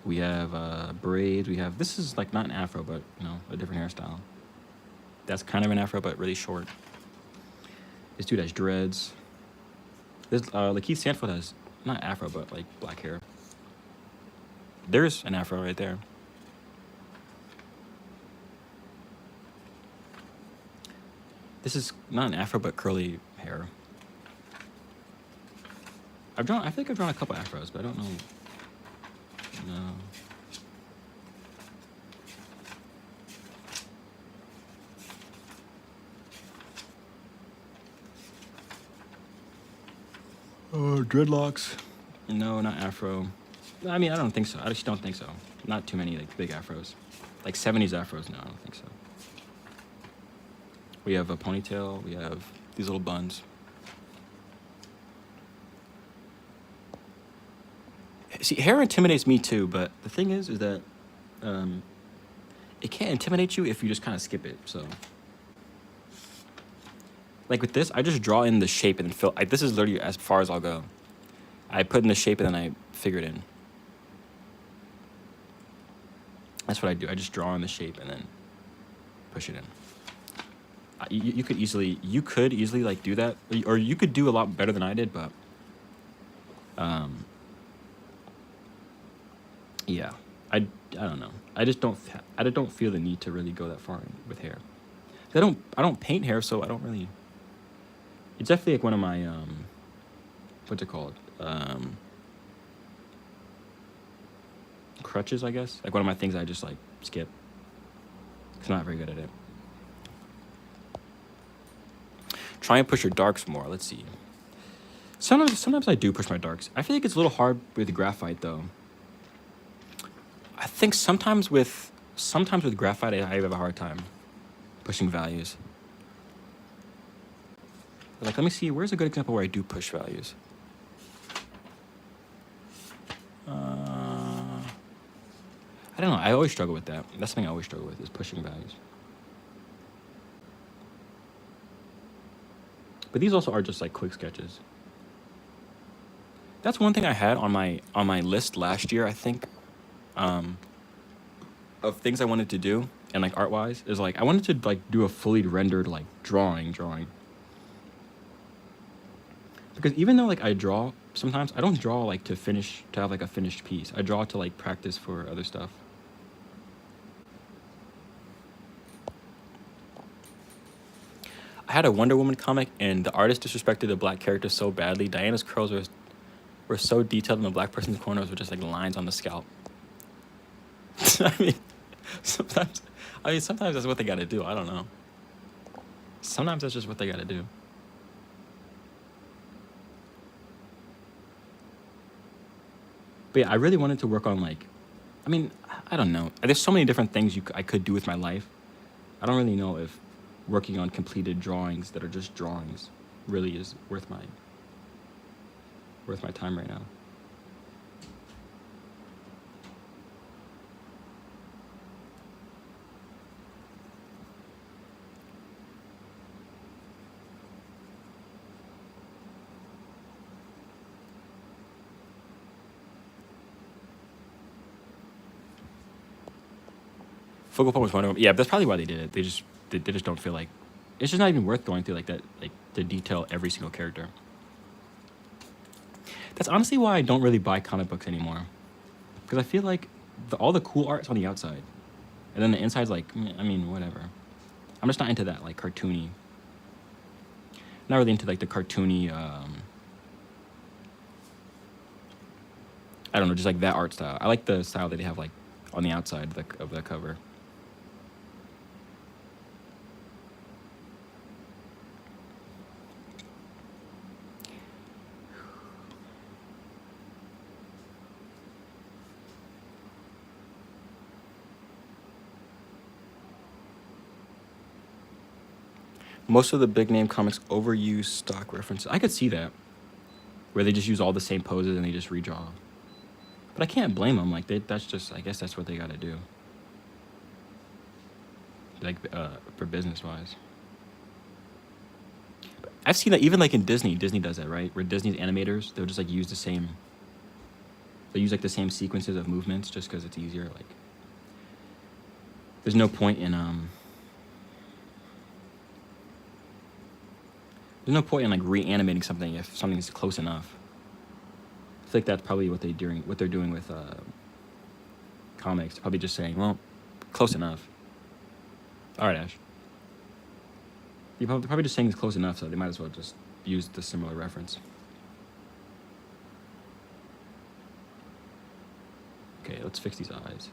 We have braids. We have, this is like not an afro, but you know, a different hairstyle. That's kind of an afro, but really short. This dude has dreads. This Lakeith Stanfield has not afro, but like black hair. There's an afro right there. This is not an afro, but curly hair. I feel like I've drawn a couple afros, but I don't know. No. Oh, dreadlocks. No, not afro. I mean, I don't think so. I just don't think so. Not too many like big afros. Like 70s afros, no, I don't think so. We have a ponytail. We have these little buns. See, hair intimidates me too, but the thing is that it can't intimidate you if you just kind of skip it, so. Like with this, I just draw in the shape and then fill. This is literally as far as I'll go. I put in the shape and then I figure it in. That's what I do. I just draw in the shape and then push it in. You could easily like do that, or you could do a lot better than I did, but yeah, I don't know. I don't feel the need to really go that far with hair. I don't paint hair, so I don't really. It's definitely like one of my what's it called? Crutches, I guess. Like one of my things I just like skip. 'Cause I'm not very good at it. Try and push your darks more. Let's see. Sometimes I do push my darks. I feel like it's a little hard with graphite though. I think sometimes with graphite I have a hard time pushing values. Like, let me see. Where's a good example where I do push values? I don't know. I always struggle with that. That's something I always struggle with, is pushing values. But these also are just like quick sketches. That's one thing I had on my list last year, I think, of things I wanted to do, and like art wise, is like I wanted to like do a fully rendered like drawing. Because even though like I draw sometimes, I don't draw like to have like a finished piece. I draw to like practice for other stuff. I had a Wonder Woman comic, and the artist disrespected the black character so badly. Diana's curls were so detailed, and the black person's corners were just like lines on the scalp. I mean, sometimes that's what they gotta do. I don't know. Sometimes that's just what they gotta do. But yeah, I really wanted to work on like, I mean, I don't know. There's so many different things I could do with my life. I don't really know if working on completed drawings that are just drawings really is worth my time right now. Focal point was Wonder Woman. Yeah, that's probably why they did it. They just don't feel like it's just not even worth going through like that, like to detail every single character. That's honestly why I don't really buy comic books anymore, because I feel like all the cool art's on the outside, and then the inside's like, I mean, whatever. I'm just not into that like cartoony. Not really into like the cartoony. I don't know, just like that art style. I like the style that they have like on the outside of the cover. Most of the big name comics overuse stock references. I could see that, where they just use all the same poses and they just redraw. But I can't blame them. Like that's just, I guess that's what they got to do. Like for business wise. I've seen that even like in Disney. Disney does that, right? Where Disney's animators, they'll just like use the same. They use like the same sequences of movements just because it's easier. Like, there's no point in like reanimating something if something is close enough. I feel like that's probably what they're doing with comics. They're probably just saying, well, close enough. All right, Ash. They're probably just saying it's close enough, so they might as well just use the similar reference. Okay, let's fix these eyes.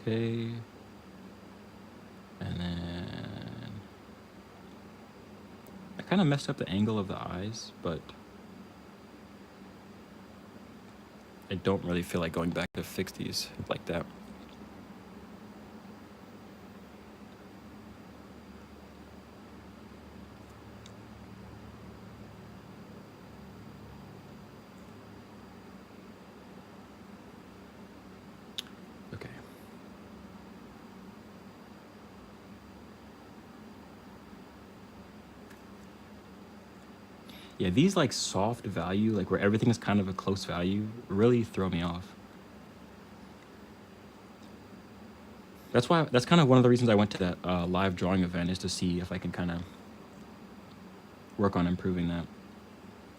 Okay. And then I kind of messed up the angle of the eyes, but I don't really feel like going back to fix these like that. Okay. Yeah, these like soft value, like where everything is kind of a close value, really throw me off. That's kind of one of the reasons I went to that live drawing event, is to see if I can kind of work on improving that.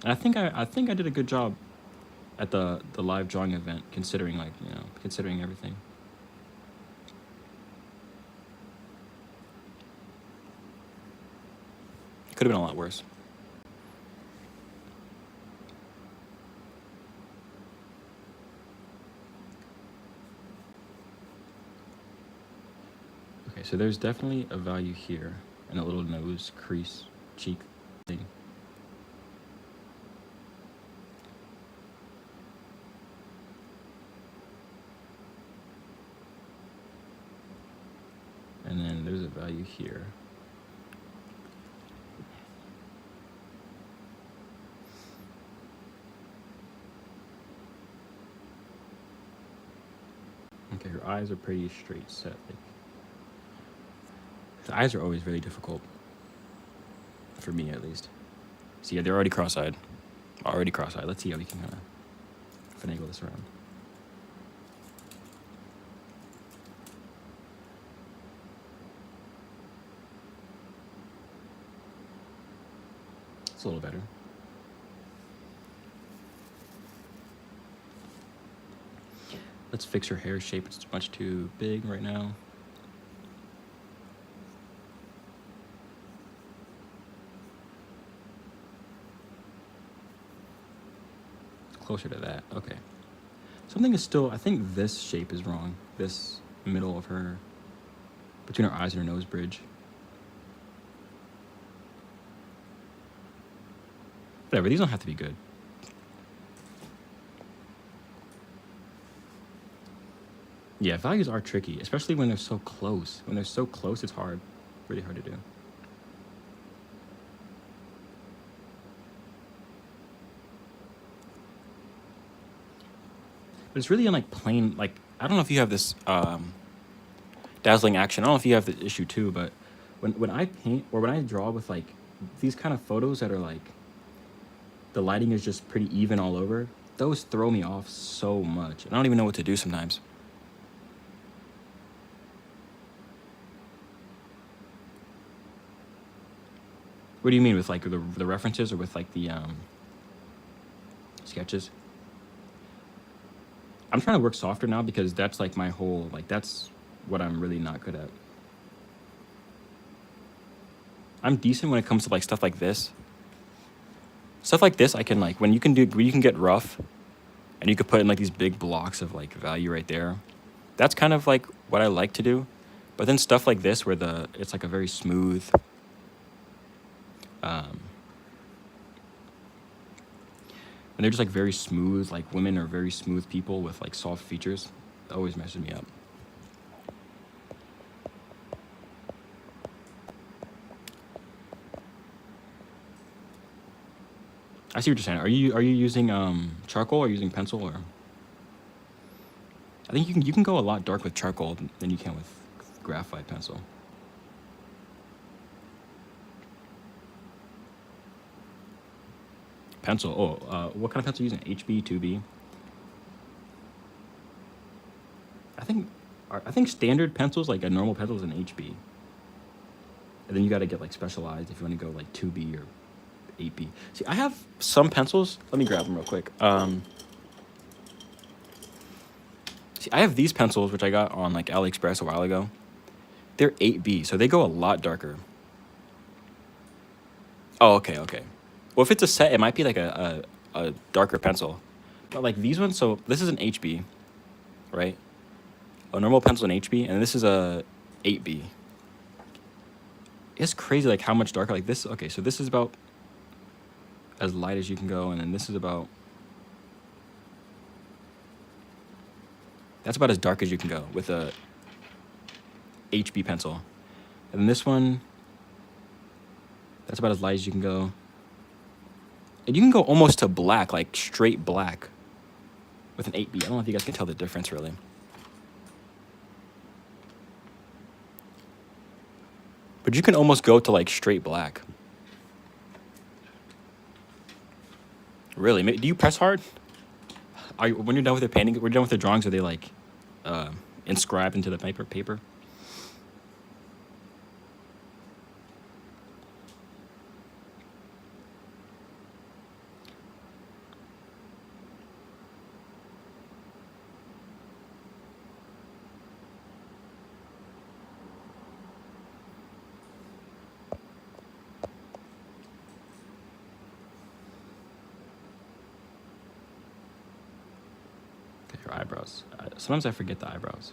And I think I did a good job at the live drawing event, considering considering everything. It could have been a lot worse. Okay, so there's definitely a value here, and a little nose crease cheek thing. And then there's a value here. Okay, her eyes are pretty straight set. Like, the eyes are always really difficult, for me at least. See, yeah, they're already cross-eyed. Already cross-eyed. Let's see how we can kind of finagle this around. It's a little better. Let's fix her hair shape. It's much too big right now. Closer to that. Okay. Something is still, I think this shape is wrong. This middle of her, between her eyes and her nose bridge. Whatever, these don't have to be good. Yeah, values are tricky, especially when they're so close. When they're so close, it's hard. Really hard to do. But it's really in like plain, like, I don't know if you have this dazzling action. I don't know if you have the issue too, but when I paint or when I draw with like these kind of photos that are like, the lighting is just pretty even all over, those throw me off so much. And I don't even know what to do sometimes. What do you mean with like the references, or with like the sketches? I'm trying to work softer now, because that's like my whole, like that's what I'm really not good at. I'm decent when it comes to like stuff like this. Stuff like this, I can like, when you can get rough, and you could put in like these big blocks of like value right there. That's kind of like what I like to do. But then stuff like this, where it's like a very smooth, And they're just like very smooth. Like women are very smooth people with like soft features. That always messes me up. I see what you're saying. Are you using charcoal or using pencil or? I think you can go a lot dark with charcoal than you can with graphite pencil. Pencil. Oh, what kind of pencil are you using? HB, 2B. I think standard pencils, like a normal pencil, is an HB, and then you got to get like specialized if you want to go like 2B or 8B. See, I have some pencils. Let me grab them real quick. See, I have these pencils which I got on like AliExpress a while ago. They're 8B, so they go a lot darker. Oh, okay, okay. Well, if it's a set, it might be like a darker pencil. But like these ones, so this is an HB, right? A normal pencil an HB, and this is a 8B. It's crazy like how much darker like this. Okay, so this is about as light as you can go, and then this is about, that's about as dark as you can go with a HB pencil. And then this one, that's about as light as you can go. And you can go almost to black, like straight black with an 8B. I don't know if you guys can tell the difference really. But you can almost go to like straight black. Really? Do you press hard? When you're done with the painting, when you're done with the drawings, are they like inscribed into the paper? Okay, your eyebrows. Sometimes I forget the eyebrows.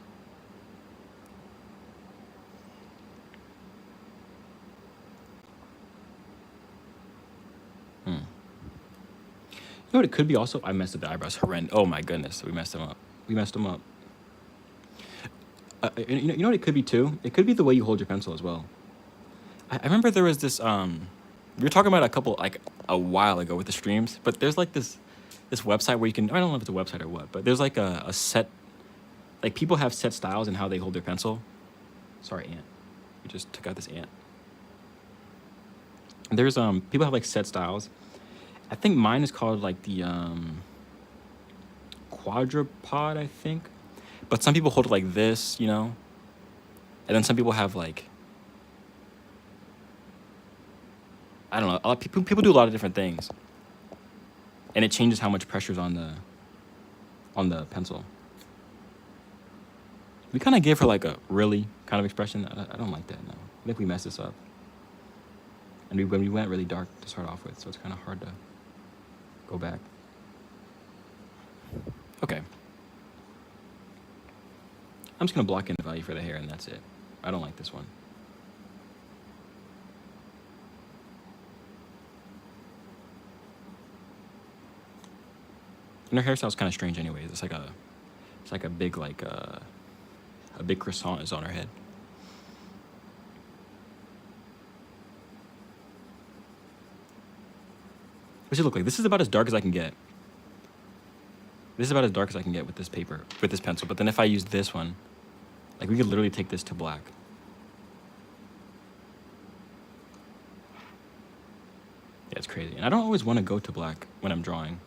You know what it could be also? I messed up the eyebrows. Horrendous. Oh my goodness, we messed them up. You know what it could be too? It could be the way you hold your pencil as well. I remember there was this we were talking about a couple like a while ago with the streams, but there's like this website where you can, I don't know if it's a website or what, but there's like a set, like people have set styles in how they hold their pencil. Sorry, ant. We just took out this ant. There's people have like set styles. I think mine is called like the quadrupod, I think. But some people hold it like this, you know? And then some people have like, I don't know, a lot of people do a lot of different things. And it changes how much pressure's on the pencil. We kind of gave her like a really kind of expression. I don't like that, no. I think we messed this up. And we went really dark to start off with, so it's kind of hard to go back. Okay. I'm just going to block in the value for the hair, and that's it. I don't like this one. And her hairstyle's kind of strange anyways. It's like a big, like, a big croissant is on her head. What's it look like? This is about as dark as I can get. This is about as dark as I can get with this paper, with this pencil. But then if I use this one, like we could literally take this to black. Yeah, it's crazy. And I don't always want to go to black when I'm drawing.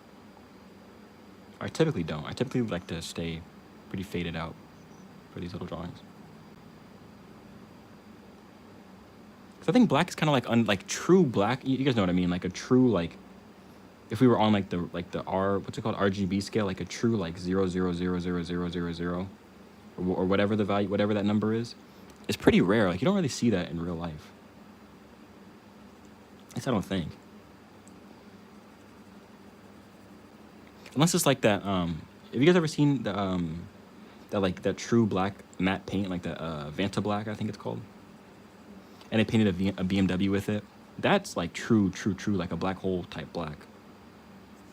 I typically don't. I typically like to stay pretty faded out for these little drawings. Because I think black is kind of like like true black. You guys know what I mean? Like a true like, if we were on like the R, what's it called, RGB scale, like a true like 0.0000000, or whatever the value, whatever that number is, it's pretty rare. Like you don't really see that in real life. At least I don't think. Unless it's like that. Have you guys ever seen the that true black matte paint, like the Vanta Black, I think it's called? And they painted a BMW with it. That's like true, like a black hole type black.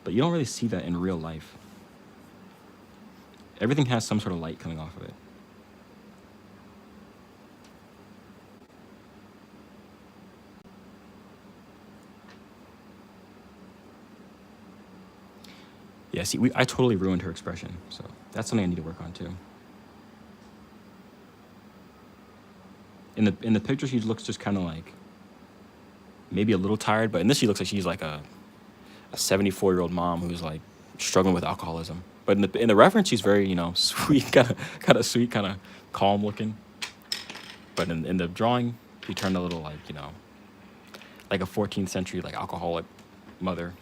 but you don't really see that in real life. Everything has some sort of light coming off of it. Yeah, see, I totally ruined her expression, so that's something I need to work on too. In the picture, she looks just kind of like maybe a little tired, but in this, she looks like she's like a 74-year-old mom who's like struggling with alcoholism. But in the reference, she's very, you know, sweet, kind of sweet, kind of calm looking. But in the drawing, she turned a little like, you know, like a 14th century like alcoholic mother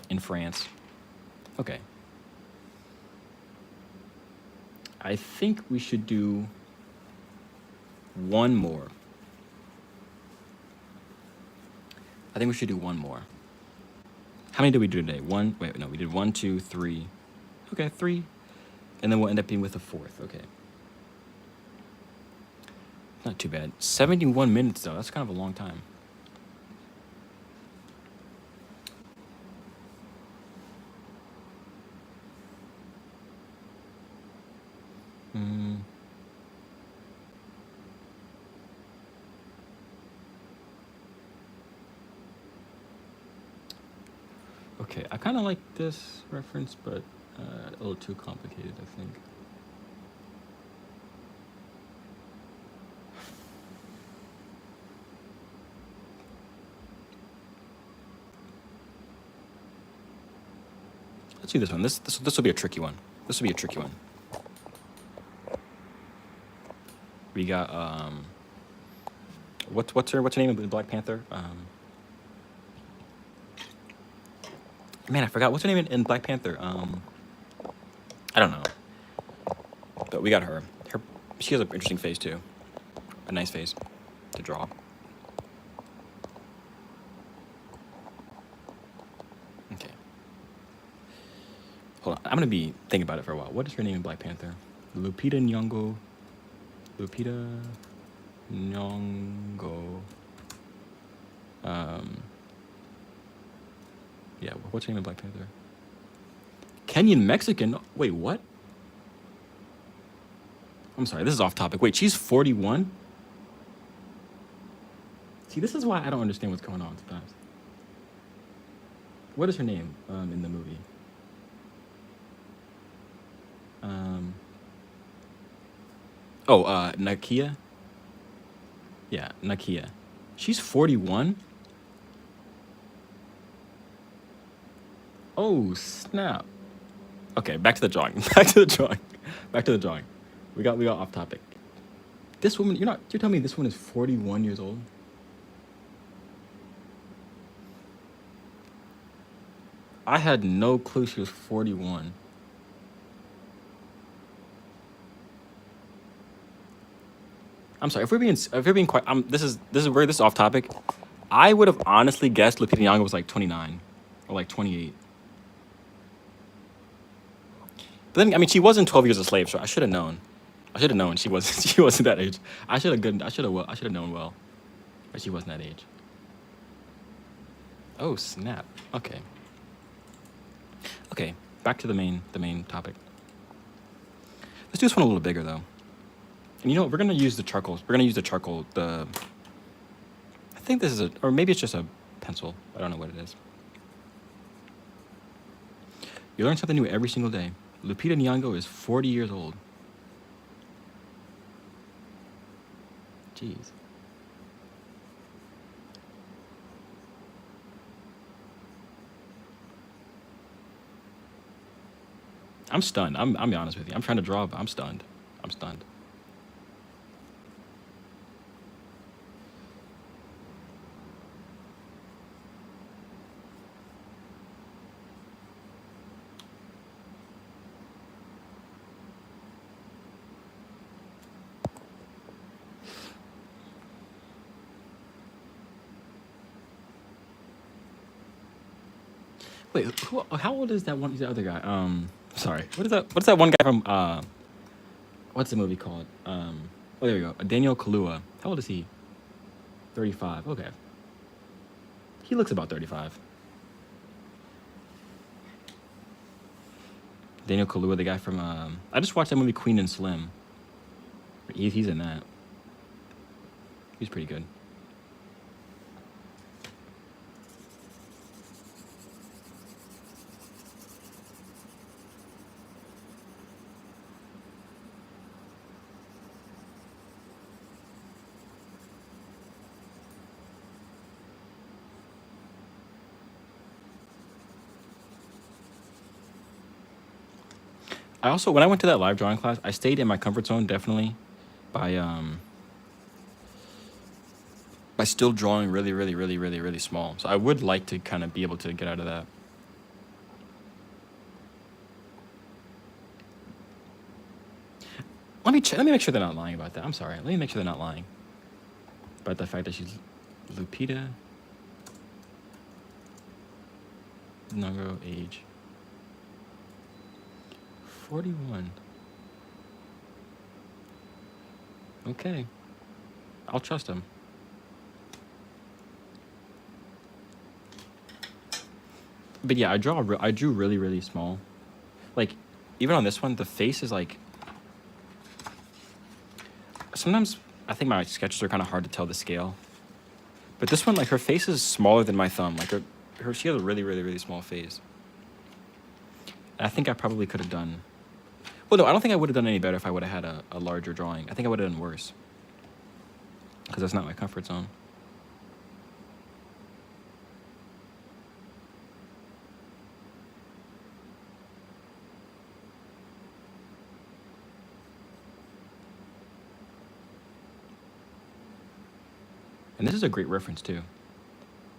in France. Okay. I think we should do one more. I think we should do one more. How many did we do today? One? Wait, no, we did 1, 2, 3. Okay, 3. And then we'll end up being with a fourth. Okay. Not too bad. 71 minutes, though. That's kind of a long time. Okay, I kind of like this reference, but a little too complicated, I think. Let's do this one. This will be a tricky one. This will be a tricky one. We got what's her name in Black Panther? Man, I forgot what's her name in Black Panther. I don't know. But we got her. She has an interesting face too. A nice face to draw. Okay. Hold on. I'm gonna be thinking about it for a while. What is her name in Black Panther? Lupita Nyong'o. Lupita Nyong'o. Yeah, what's her name in Black Panther? Kenyan Mexican? Wait, what? I'm sorry, this is off topic. Wait, she's 41? See, this is why I don't understand what's going on sometimes. What is her name in the movie? Nakia? Yeah, Nakia. She's 41? Oh, snap. Okay, back to the drawing. Back to the drawing. We got off topic. This woman, you're telling me this one is 41 years old? I had no clue she was 41. I'm sorry, if we're being quite, this is off topic. I would have honestly guessed Lupita Nyong'o was like 29 or like 28. But then, I mean, she wasn't 12 years a slave, so I should have known. She wasn't that age. I should have known well, but she wasn't that age. Oh, snap. Okay. Okay, back to the main topic. Let's do this one a little bigger though. And you know what? We're gonna use the charcoal. I think this is or maybe it's just a pencil. I don't know what it is. You learn something new every single day. Lupita Nyong'o is 40 years old. Jeez. I'm stunned. I'm be honest with you. I'm trying to draw, but I'm stunned. Wait, how old is that one? He's the other guy. Sorry. What is that one guy from? What's the movie called? Oh, there we go. Daniel Kaluuya. How old is he? 35. Okay. He looks about 35. Daniel Kaluuya, the guy from I just watched that movie Queen and Slim. He's in that. He's pretty good. I also, when I went to that live drawing class, I stayed in my comfort zone definitely by still drawing really, really, really, really, really small. So I would like to kind of be able to get out of that. Let me check, let me make sure they're not lying about that. I'm sorry. Let me make sure they're not lying about the fact that she's Lupita Nyong'o, age 41. Okay, I'll trust him. But yeah, I drew really, really small. Like, even on this one, the face is like. Sometimes I think my sketches are kind of hard to tell the scale. But this one, like, her face is smaller than my thumb. Like, she has a really, really, really small face. And I think I probably could have done. Well, no, I don't think I would have done any better if I would have had a larger drawing. I think I would have done worse. Because that's not my comfort zone. And this is a great reference, too.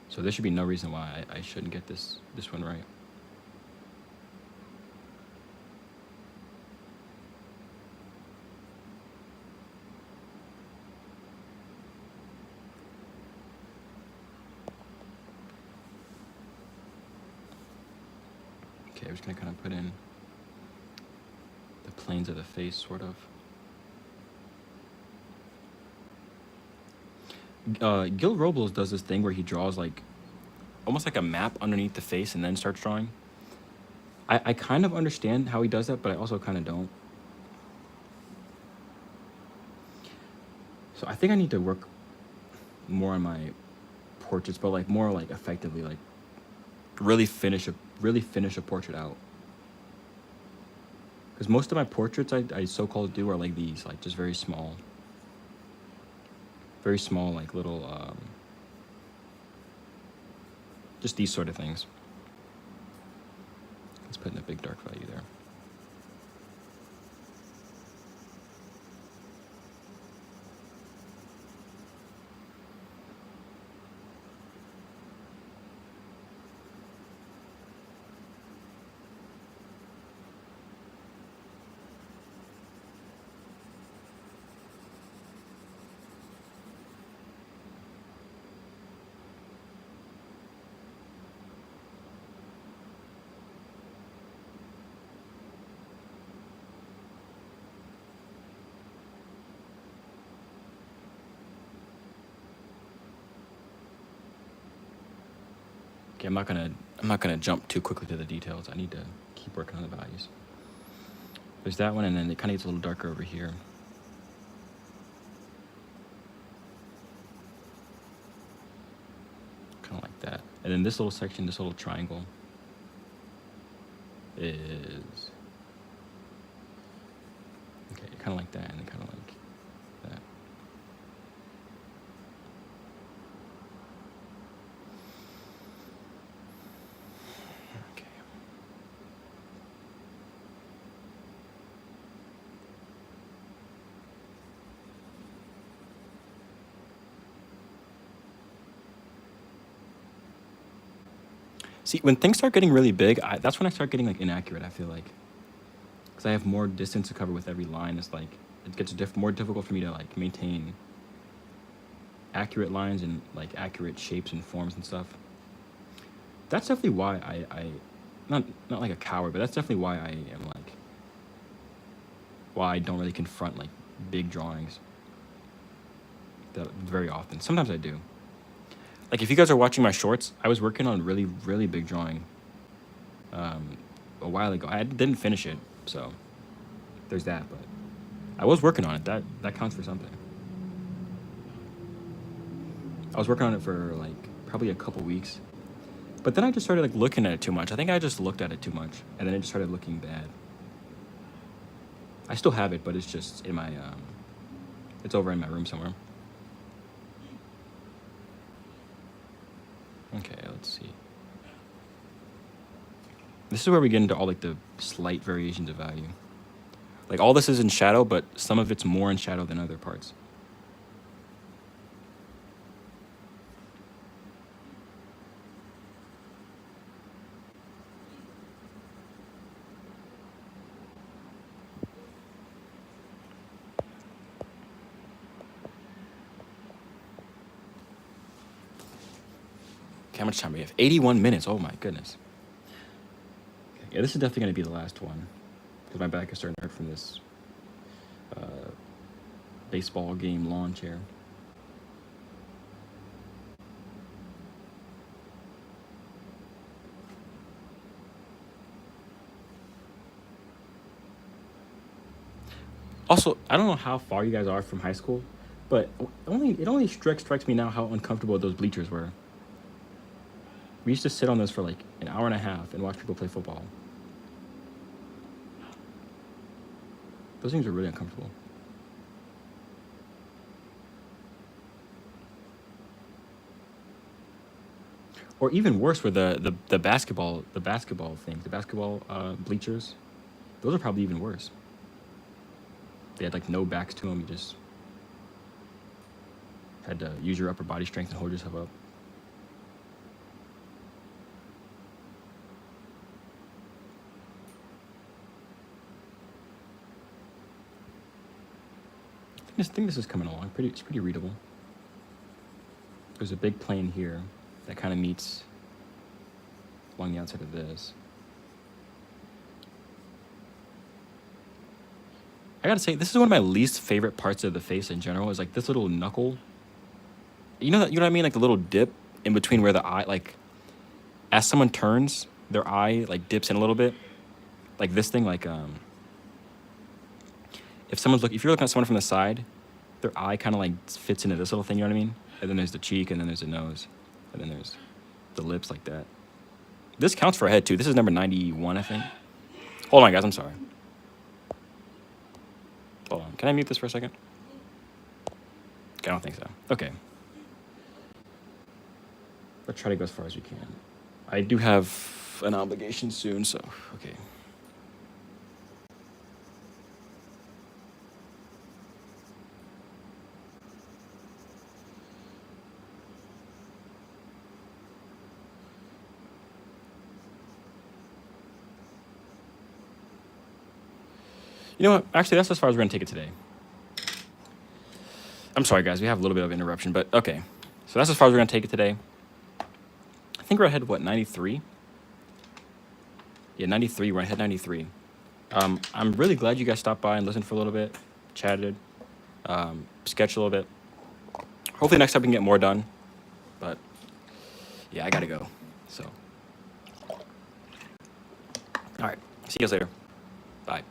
So there should be no reason why I shouldn't get this one right. Okay, I'm just going to kind of put in the planes of the face, sort of. Gil Robles does this thing where he draws like almost like a map underneath the face and then starts drawing. I kind of understand how he does that, but I also kind of don't. So I think I need to work more on my portraits, but like more like effectively, like really finish a portrait out. Because most of my portraits I so-called do are like these, like just very small, like little, just these sort of things. Let's put in a big dark value there. Okay, I'm not gonna jump too quickly to the details. I need to keep working on the values. There's that one, and then it kind of gets a little darker over here. Kind of like that. And then this little section, this little triangle is okay, kind of like that, and kind of like that. Okay. See, when things start getting really big, that's when I start getting like inaccurate. I feel like, because I have more distance to cover with every line. It's like it gets more difficult for me to like maintain accurate lines and like accurate shapes and forms and stuff. That's definitely why I not like a coward, but that's definitely why I am like why I don't really confront like big drawings that very often. Sometimes I do. Like if you guys are watching my shorts, I was working on really, really big drawing a while ago. I didn't finish it, so there's that. But I was working on it. That counts for something. I was working on it for like probably a couple weeks, but then I just started like looking at it too much. I think I just looked at it too much, and then it just started looking bad. I still have it, but it's just in my it's over in my room somewhere. Okay, let's see. This is where we get into all like the slight variations of value. Like all this is in shadow, but some of it's more in shadow than other parts. Okay, how much time do we have? 81 minutes. Oh my goodness. Okay, yeah, this is definitely going to be the last one because my back is starting to hurt from this baseball game lawn chair. Also, I don't know how far you guys are from high school, but it only strikes me now how uncomfortable those bleachers were. We used to sit on those for like an hour and a half and watch people play football. Those things are really uncomfortable. Or even worse were the basketball things, the basketball bleachers. Those are probably even worse. They had like no backs to them. You just had to use your upper body strength and hold yourself up. I think this is coming along. It's pretty readable. There's a big plane here that kind of meets along the outside of this. I gotta say, this is one of my least favorite parts of the face in general. Is like this little knuckle. You know what I mean? Like the little dip in between where the eye, like, as someone turns, their eye like dips in a little bit. Like this thing, like if you're looking at someone from the side, their eye kind of like fits into this little thing. You know what I mean? And then there's the cheek, and then there's the nose, and then there's the lips like that. This counts for a head too. This is number 91, I think. Hold on, guys. I'm sorry. Hold on. Can I mute this for a second? Okay, I don't think so. Okay. Let's try to go as far as we can. I do have an obligation soon, so okay. You know what? Actually, that's as far as we're going to take it today. I'm sorry, guys. We have a little bit of interruption, but okay. So that's as far as we're going to take it today. I think we're ahead, 93? Yeah, 93. We're ahead 93. I'm really glad you guys stopped by and listened for a little bit, chatted, sketched a little bit. Hopefully next time we can get more done. But, yeah, I got to go. So, all right. See you guys later. Bye.